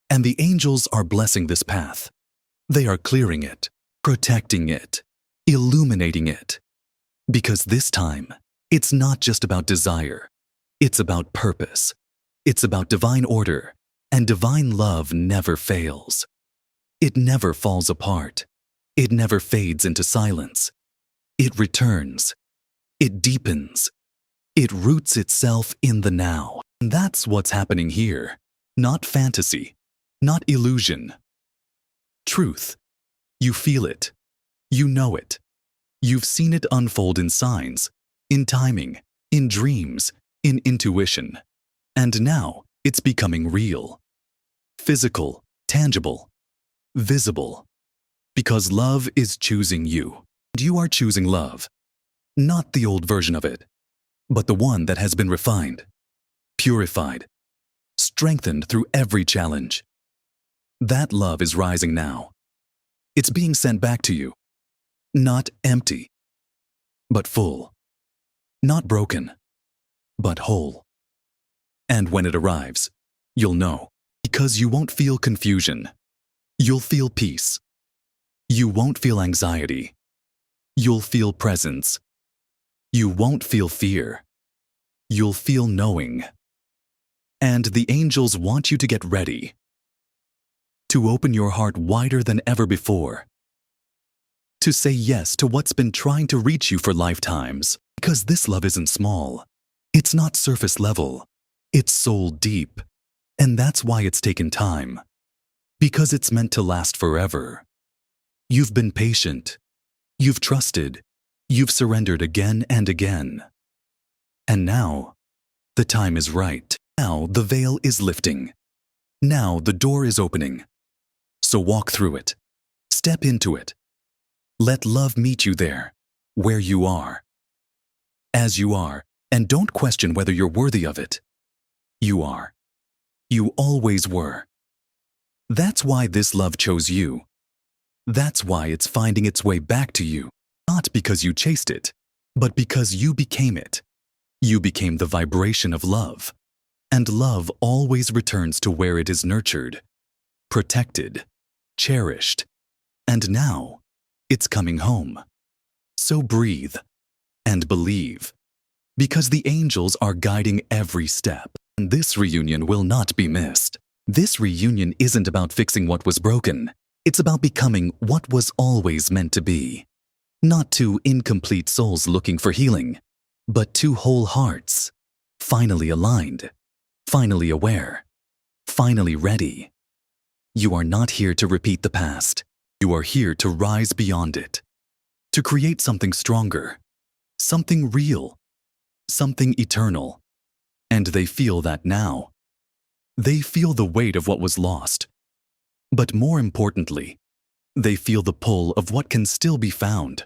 and the angels are blessing this path. They are clearing it, protecting it, illuminating it. Because this time, it's not just about desire. It's about purpose. It's about divine order, and divine love never fails. It never falls apart. It never fades into silence. It returns. It deepens. It roots itself in the now. And that's what's happening here. Not fantasy, not illusion. Truth. You feel it. You know it. You've seen it unfold in signs, in timing, in dreams, in intuition. And now it's becoming real. Physical, tangible, visible. Because love is choosing you. And you are choosing love. Not the old version of it, but the one that has been refined, purified, strengthened through every challenge. That love is rising now. It's being sent back to you. Not empty, but full. Not broken, but whole. And when it arrives, you'll know, because you won't feel confusion. You'll feel peace. You won't feel anxiety. You'll feel presence. You won't feel fear. You'll feel knowing. And the angels want you to get ready, to open your heart wider than ever before, to say yes to what's been trying to reach you for lifetimes. Because this love isn't small. It's not surface level. It's soul deep. And that's why it's taken time. Because it's meant to last forever. You've been patient. You've trusted. You've surrendered again and again. And now, the time is right. Now the veil is lifting. Now the door is opening. So walk through it. Step into it. Let love meet you there, where you are. As you are, and don't question whether you're worthy of it. You are. You always were. That's why this love chose you. That's why it's finding its way back to you. Not because you chased it, but because you became it. You became the vibration of love. And love always returns to where it is nurtured, protected, cherished. And now, it's coming home. So breathe and believe, because the angels are guiding every step. And this reunion will not be missed. This reunion isn't about fixing what was broken. It's about becoming what was always meant to be. Not two incomplete souls looking for healing, but two whole hearts, finally aligned, finally aware, finally ready. You are not here to repeat the past. You are here to rise beyond it, to create something stronger, something real, something eternal. And they feel that now. They feel the weight of what was lost. But more importantly, they feel the pull of what can still be found.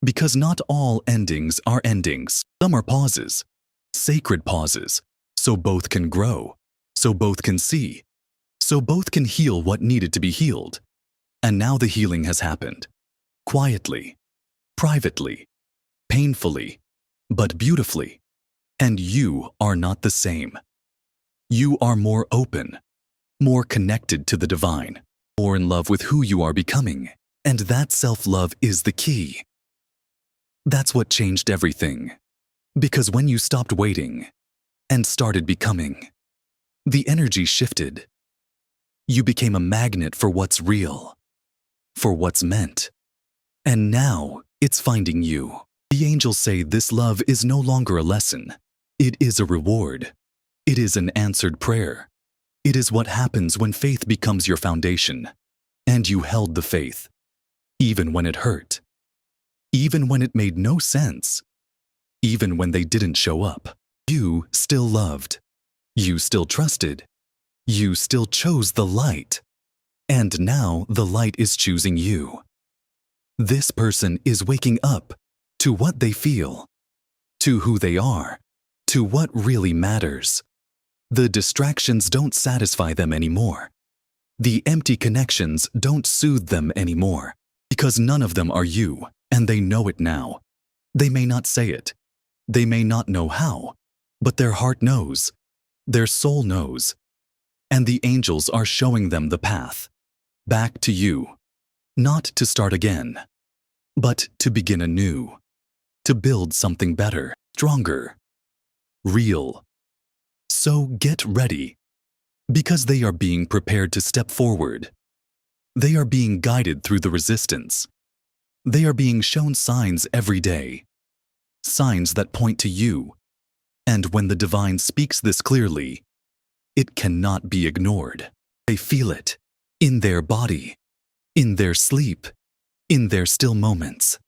Because not all endings are endings. Some are pauses, sacred pauses, so both can grow, so both can see, so both can heal what needed to be healed. And now the healing has happened. Quietly, privately, painfully, but beautifully. And you are not the same. You are more open, more connected to the divine, more in love with who you are becoming. And that self-love is the key. That's what changed everything. Because when you stopped waiting and started becoming, the energy shifted. You became a magnet for what's real, for what's meant. And now it's finding you. The angels say this love is no longer a lesson. It is a reward. It is an answered prayer. It is what happens when faith becomes your foundation. And you held the faith, even when it hurt, even when it made no sense, even when they didn't show up. You still loved. You still trusted. You still chose the light. And now the light is choosing you. This person is waking up to what they feel, to who they are, to what really matters. The distractions don't satisfy them anymore. The empty connections don't soothe them anymore, because none of them are you, and they know it now. They may not say it. They may not know how, but their heart knows. Their soul knows. And the angels are showing them the path. Back to you. Not to start again, but to begin anew. To build something better, stronger, real. So get ready, because they are being prepared to step forward. They are being guided through the resistance. They are being shown signs every day, signs that point to you. And when the divine speaks this clearly, it cannot be ignored. They feel it in their body, in their sleep, in their still moments,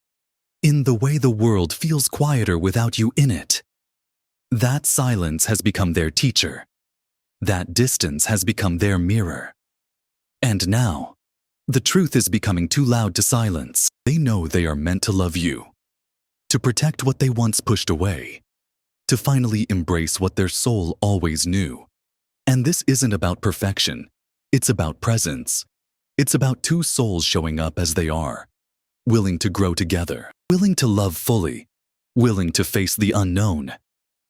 in the way the world feels quieter without you in it. That silence has become their teacher. That distance has become their mirror. And now, the truth is becoming too loud to silence. They know they are meant to love you, to protect what they once pushed away, to finally embrace what their soul always knew. And this isn't about perfection. It's about presence. It's about two souls showing up as they are, willing to grow together, willing to love fully, willing to face the unknown.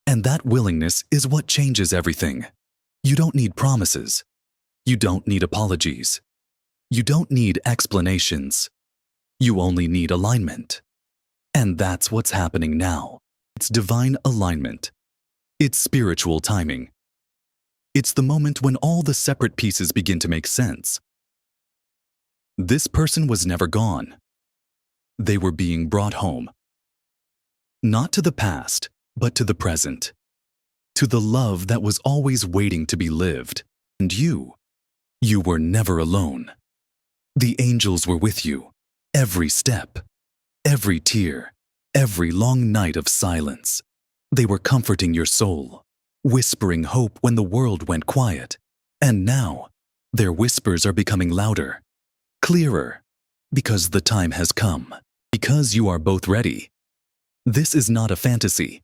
And that willingness is what changes everything. You don't need promises. You don't need apologies. You don't need explanations. You only need alignment. And that's what's happening now. It's divine alignment. It's spiritual timing. It's the moment when all the separate pieces begin to make sense. This person was never gone. They were being brought home. Not to the past, but to the present. To the love that was always waiting to be lived. And you were never alone. The angels were with you, every step, every tear, every long night of silence. They were comforting your soul, whispering hope when the world went quiet. And now, their whispers are becoming louder, clearer, because the time has come, because you are both ready. This is not a fantasy.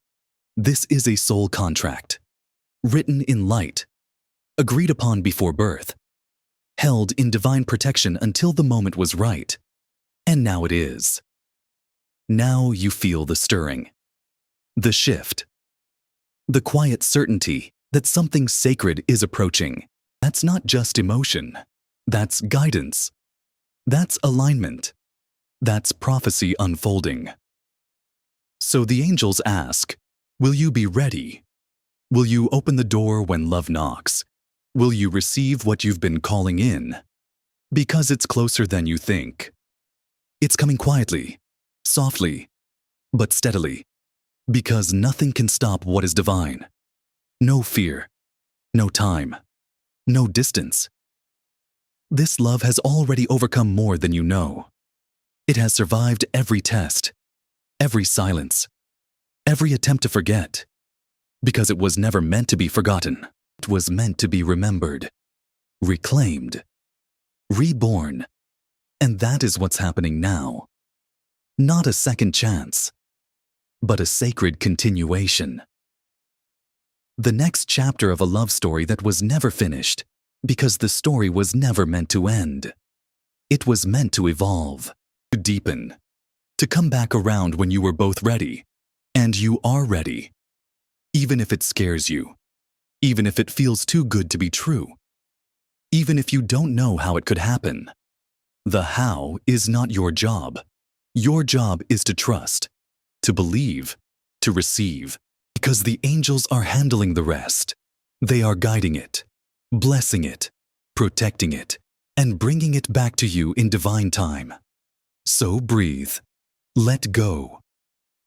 This is a soul contract, written in light, agreed upon before birth, held in divine protection until the moment was right. And now it is. Now you feel the stirring, the shift, the quiet certainty that something sacred is approaching. That's not just emotion. That's guidance. That's alignment. That's prophecy unfolding. So the angels ask, will you be ready? Will you open the door when love knocks? Will you receive what you've been calling in? Because it's closer than you think. It's coming quietly, softly, but steadily. Because nothing can stop what is divine. No fear, no time, no distance. This love has already overcome more than you know. It has survived every test, every silence, every attempt to forget. Because it was never meant to be forgotten. It was meant to be remembered, reclaimed, reborn. And that is what's happening now. Not a second chance, but a sacred continuation. The next chapter of a love story that was never finished, because the story was never meant to end. It was meant to evolve, to deepen, to come back around when you were both ready. And you are ready. Even if it scares you. Even if it feels too good to be true. Even if you don't know how it could happen. The how is not your job. Your job is to trust, to believe, to receive, because the angels are handling the rest. They are guiding it, blessing it, protecting it, and bringing it back to you in divine time. So breathe, let go,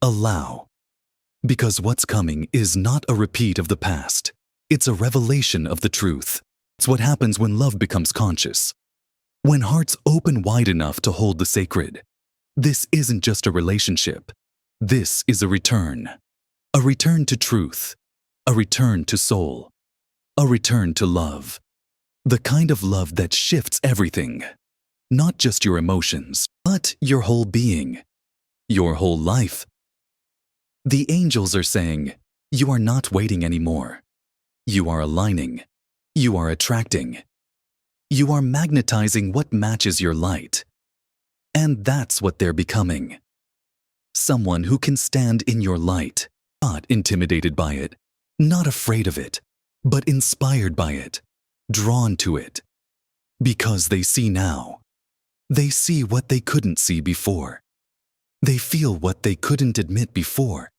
allow, because what's coming is not a repeat of the past. It's a revelation of the truth. It's what happens when love becomes conscious. When hearts open wide enough to hold the sacred. This isn't just a relationship. This is a return. A return to truth. A return to soul. A return to love. The kind of love that shifts everything. Not just your emotions, but your whole being. Your whole life. The angels are saying, you are not waiting anymore. You are aligning. You are attracting. You are magnetizing what matches your light. And that's what they're becoming. Someone who can stand in your light, not intimidated by it, not afraid of it, but inspired by it, drawn to it. Because they see now. They see what they couldn't see before. They feel what they couldn't admit before.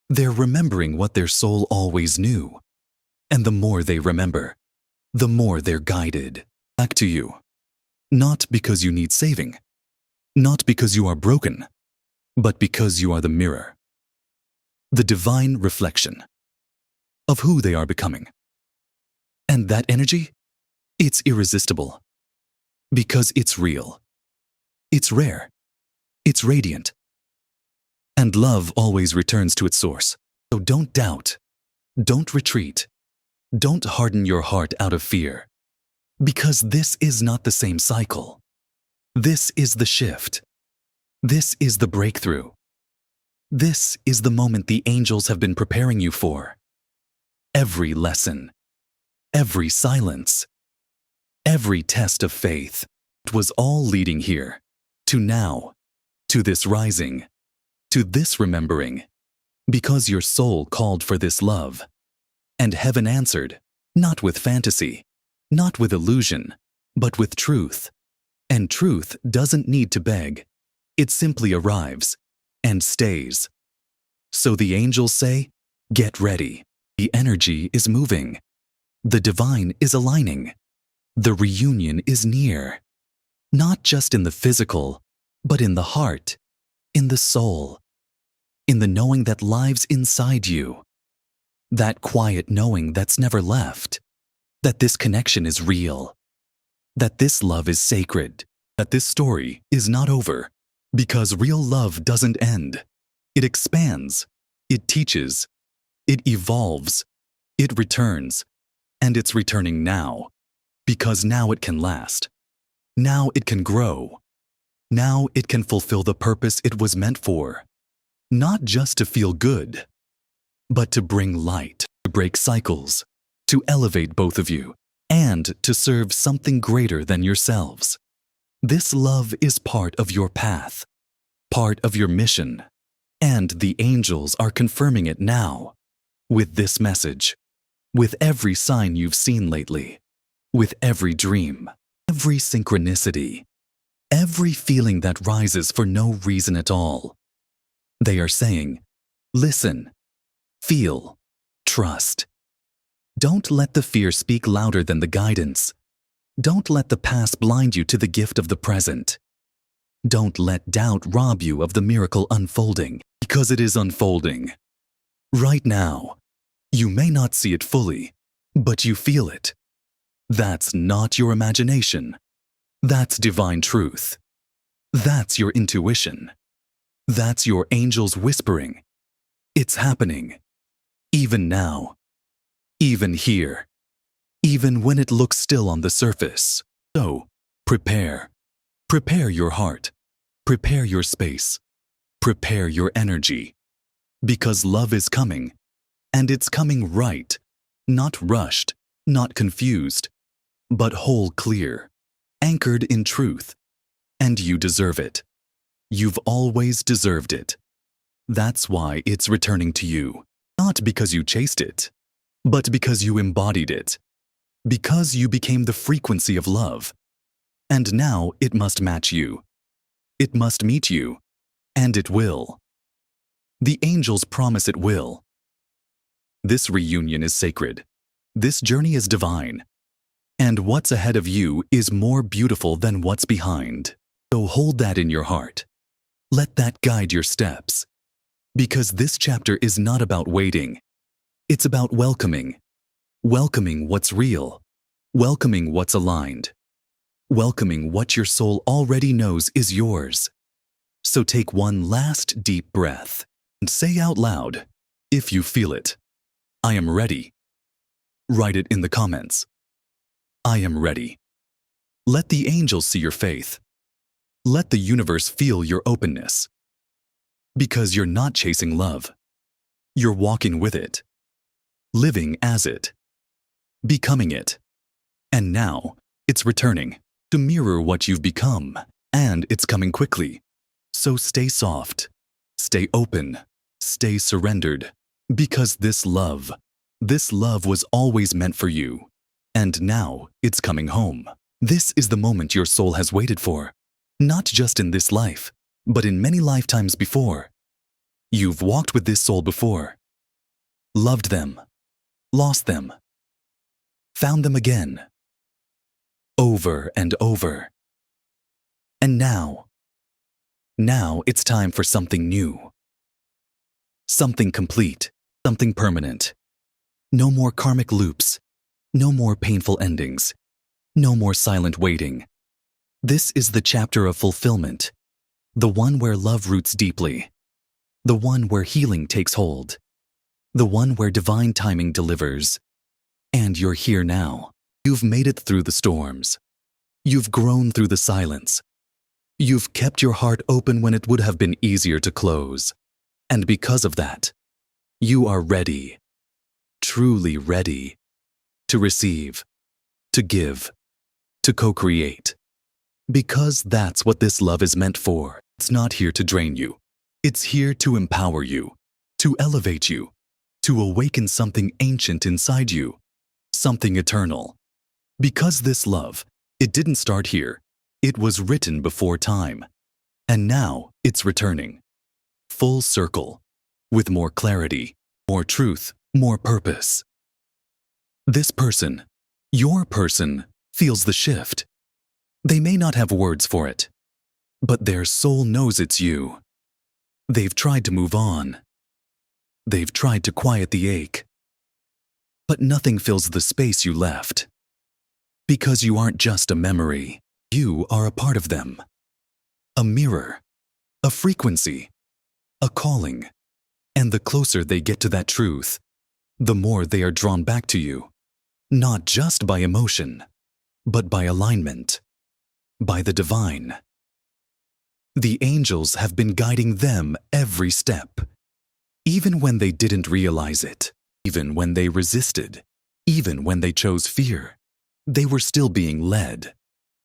They're remembering what their soul always knew. And the more they remember, the more they're guided back to you. Not because you need saving, not because you are broken, but because you are the mirror, the divine reflection of who they are becoming. And that energy, it's irresistible because it's real, it's rare, it's radiant. And love always returns to its source. So don't doubt, don't retreat, don't harden your heart out of fear, because this is not the same cycle. This is the shift. This is the breakthrough. This is the moment the angels have been preparing you for. Every lesson, every silence, every test of faith, it was all leading here, to now, to this rising, to this remembering, because your soul called for this love. And heaven answered, not with fantasy, not with illusion, but with truth. And truth doesn't need to beg. It simply arrives and stays. So the angels say, get ready. The energy is moving. The divine is aligning. The reunion is near. Not just in the physical, but in the heart, in the soul, in the knowing that lives inside you. That quiet knowing that's never left. That this connection is real. That this love is sacred. That this story is not over. Because real love doesn't end. It expands. It teaches. It evolves. It returns. And it's returning now. Because now it can last. Now it can grow. Now it can fulfill the purpose it was meant for. Not just to feel good, but to bring light, to break cycles, to elevate both of you, and to serve something greater than yourselves. This love is part of your path, part of your mission, and the angels are confirming it now with this message, with every sign you've seen lately, with every dream, every synchronicity, every feeling that rises for no reason at all. They are saying, listen, feel, trust. Don't let the fear speak louder than the guidance. Don't let the past blind you to the gift of the present. Don't let doubt rob you of the miracle unfolding, because it is unfolding. Right now, you may not see it fully, but you feel it. That's not your imagination. That's divine truth. That's your intuition. That's your angels whispering. It's happening. Even now. Even here. Even when it looks still on the surface. So, prepare. Prepare your heart. Prepare your space. Prepare your energy. Because love is coming. And it's coming right. Not rushed. Not confused. But whole clear. Anchored in truth. And you deserve it. You've always deserved it. That's why it's returning to you. Not because you chased it, but because you embodied it. Because you became the frequency of love. And now it must match you. It must meet you. And it will. The angels promise it will. This reunion is sacred. This journey is divine. And what's ahead of you is more beautiful than what's behind. So hold that in your heart. Let that guide your steps. Because this chapter is not about waiting. It's about welcoming. Welcoming what's real. Welcoming what's aligned. Welcoming what your soul already knows is yours. So take one last deep breath and say out loud, if you feel it, I am ready. Write it in the comments. I am ready. Let the angels see your faith. Let the universe feel your openness. Because you're not chasing love. You're walking with it. Living as it. Becoming it. And now, it's returning to mirror what you've become. And it's coming quickly. So stay soft. Stay open. Stay surrendered. Because this love was always meant for you. And now it's coming home. This is the moment your soul has waited for. Not just in this life, but in many lifetimes before. You've walked with this soul before. Loved them. Lost them. Found them again. Over and over. And now it's time for something new. Something complete. Something permanent. No more karmic loops. No more painful endings. No more silent waiting. This is the chapter of fulfillment. The one where love roots deeply. The one where healing takes hold. The one where divine timing delivers. And you're here now. You've made it through the storms. You've grown through the silence. You've kept your heart open when it would have been easier to close. And because of that, you are ready, truly ready, to receive, to give, to co-create. Because that's what this love is meant for. It's not here to drain you. It's here to empower you, to elevate you, to awaken something ancient inside you, something eternal. Because this love, it didn't start here. It was written before time. And now it's returning. Full circle, with more clarity, more truth, more purpose. This person, your person, feels the shift. They may not have words for it, but their soul knows it's you. They've tried to move on. They've tried to quiet the ache. But nothing fills the space you left. Because you aren't just a memory, you are a part of them. A mirror, a frequency, a calling. And the closer they get to that truth, the more they are drawn back to you. Not just by emotion, but by alignment, by the divine. The angels have been guiding them every step, even when they didn't realize it, even when they resisted, even when they chose fear. They were still being led,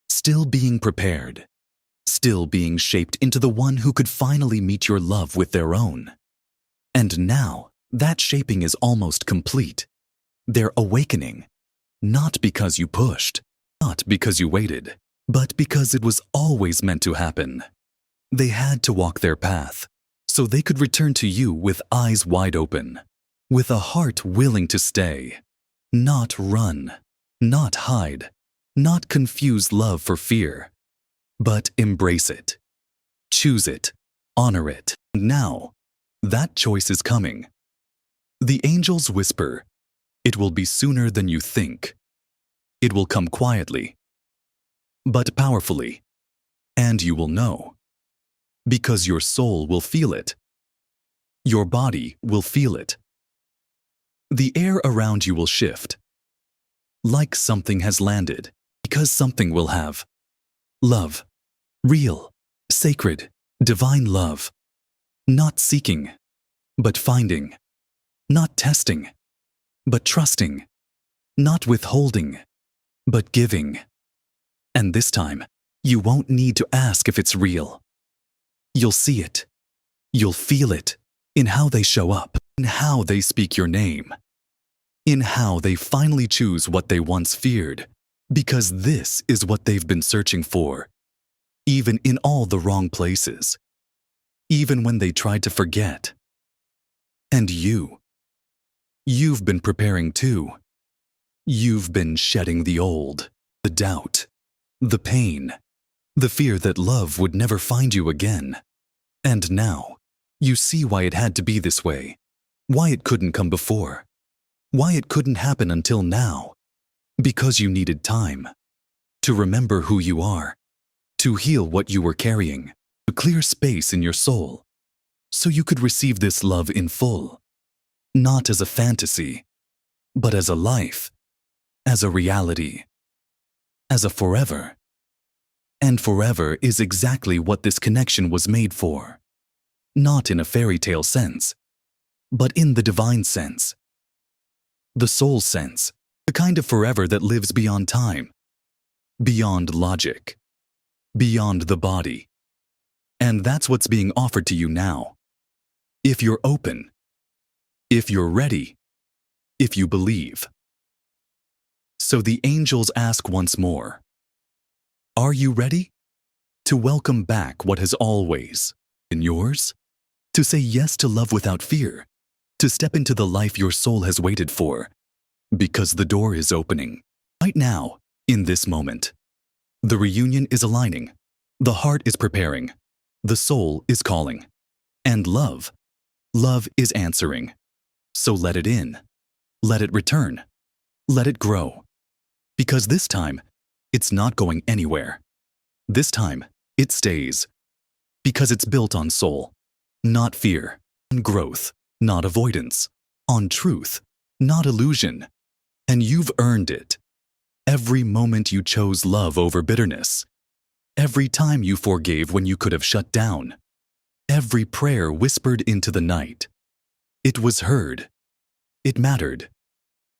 still being prepared, still being shaped into the one who could finally meet your love with their own. And now, that shaping is almost complete. They're awakening, not because you pushed, not because you waited, but because it was always meant to happen. They had to walk their path, so they could return to you with eyes wide open, with a heart willing to stay, not run, not hide, not confuse love for fear, but embrace it, choose it, honor it. Now, that choice is coming. The angels whisper, it will be sooner than you think. It will come quietly, but powerfully, and you will know. Because your soul will feel it. Your body will feel it. The air around you will shift. Like something has landed, because something will have. Love. Real, sacred, divine love. Not seeking, but finding. Not testing, but trusting. Not withholding, but giving. And this time, you won't need to ask if it's real. You'll see it. You'll feel it in how they show up, in how they speak your name, in how they finally choose what they once feared, because this is what they've been searching for, even in all the wrong places, even when they tried to forget. And you've been preparing too. You've been shedding the old, the doubt, the pain, the fear that love would never find you again. And now, you see why it had to be this way, why it couldn't come before, why it couldn't happen until now. Because you needed time to remember who you are, to heal what you were carrying, to clear space in your soul, so you could receive this love in full, not as a fantasy, but as a life, as a reality, as a forever. And forever is exactly what this connection was made for. Not in a fairy tale sense, but in the divine sense. The soul sense, the kind of forever that lives beyond time, beyond logic, beyond the body. And that's what's being offered to you now. if you're open, if you're ready, if you believe. So the angels ask once more, are you ready to welcome back what has always been yours? To say yes to love without fear, to step into the life your soul has waited for, because the door is opening right now, in this moment. The reunion is aligning, the heart is preparing, the soul is calling, and love is answering. So let it in, let it return, let it grow. Because this time, it's not going anywhere. This time, it stays. Because it's built on soul, not fear, on growth, not avoidance, on truth, not illusion. And you've earned it. Every moment you chose love over bitterness. Every time you forgave when you could have shut down. Every prayer whispered into the night. It was heard. It mattered.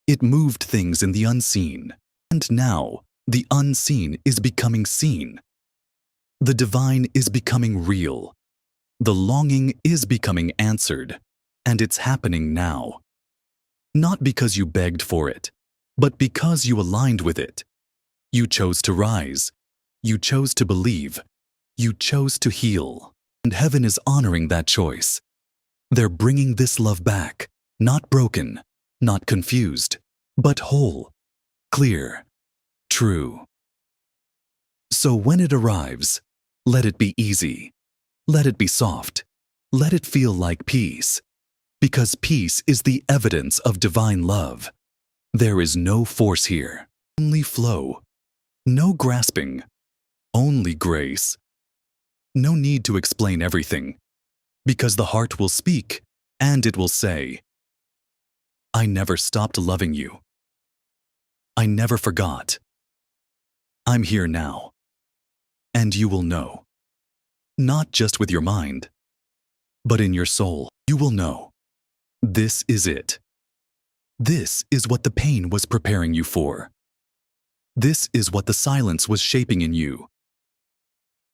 It moved things in the unseen. And now, the unseen is becoming seen. The divine is becoming real. The longing is becoming answered. And it's happening now. Not because you begged for it, but because you aligned with it. You chose to rise. You chose to believe. You chose to heal. And heaven is honoring that choice. They're bringing this love back, not broken, not confused, but whole, clear, true. So when it arrives, let it be easy. Let it be soft. Let it feel like peace. Because peace is the evidence of divine love. There is no force here, only flow. No grasping, only grace. No need to explain everything, because the heart will speak and it will say, I never stopped loving you. I never forgot. I'm here now. And you will know. Not just with your mind, but in your soul, you will know. This is it. This is what the pain was preparing you for. This is what the silence was shaping in you.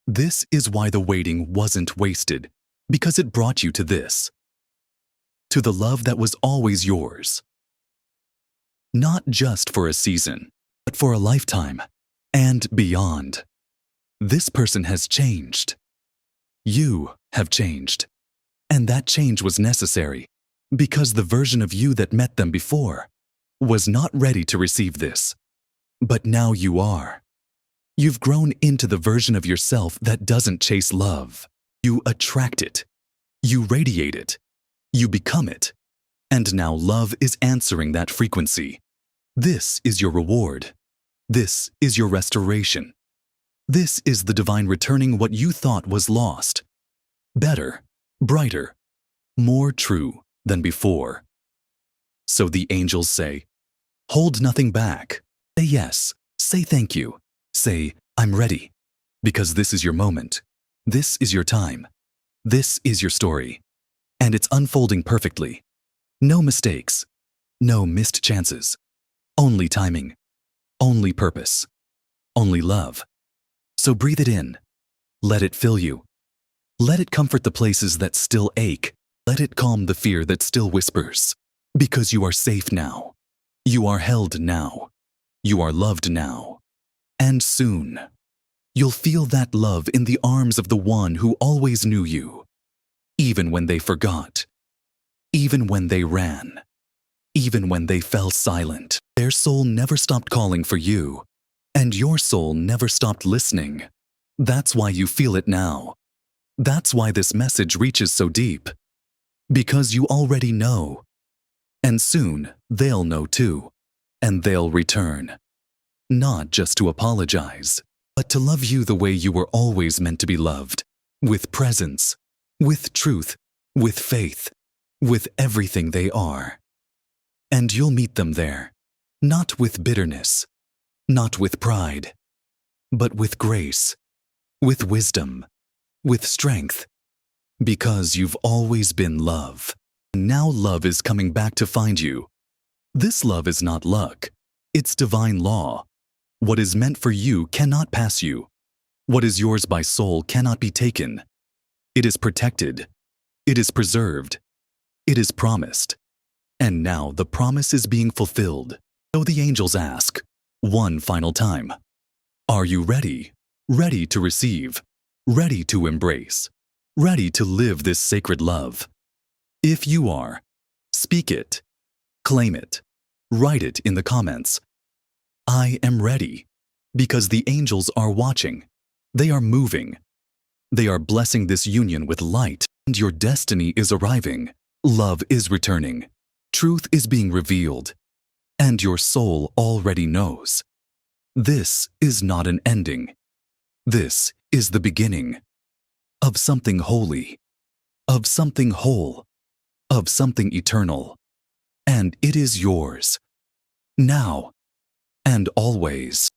This is why the waiting wasn't wasted, because it brought you to this. To the love that was always yours. Not just for a season, but for a lifetime and beyond. This person has changed. You have changed. And that change was necessary, because the version of you that met them before was not ready to receive this. But now you are. You've grown into the version of yourself that doesn't chase love. You attract it. You radiate it. You become it. And now love is answering that frequency. This is your reward. This is your restoration. This is the divine returning what you thought was lost. Better, brighter, more true than before. So the angels say, hold nothing back. Say yes. Say thank you. Say, I'm ready. Because this is your moment. This is your time. This is your story. And it's unfolding perfectly. No mistakes. No missed chances. Only timing. Only purpose. Only love. So breathe it in. Let it fill you. Let it comfort the places that still ache. Let it calm the fear that still whispers. Because you are safe now. You are held now. You are loved now. And soon, you'll feel that love in the arms of the one who always knew you. Even when they forgot. Even when they ran. Even when they fell silent. Their soul never stopped calling for you. And your soul never stopped listening. That's why you feel it now. That's why this message reaches so deep. Because you already know. And soon, they'll know too. And they'll return. Not just to apologize, but to love you the way you were always meant to be loved. With presence, with truth, with faith, with everything they are. And you'll meet them there. Not with bitterness, not with pride, but with grace, with wisdom, with strength, because you've always been love. Now love is coming back to find you. This love is not luck, it's divine law. What is meant for you cannot pass you. What is yours by soul cannot be taken. It is protected. It is preserved. It is promised. And now the promise is being fulfilled. So the angels ask, one final time, are you ready? Ready to receive? Ready to embrace? Ready to live this sacred love? If you are, speak it. Claim it. Write it in the comments. I am ready, because the angels are watching. They are moving. They are blessing this union with light, and your destiny is arriving. Love is returning. Truth is being revealed, and your soul already knows. This is not an ending. This is the beginning of something holy, of something whole, of something eternal, and it is yours, now and always.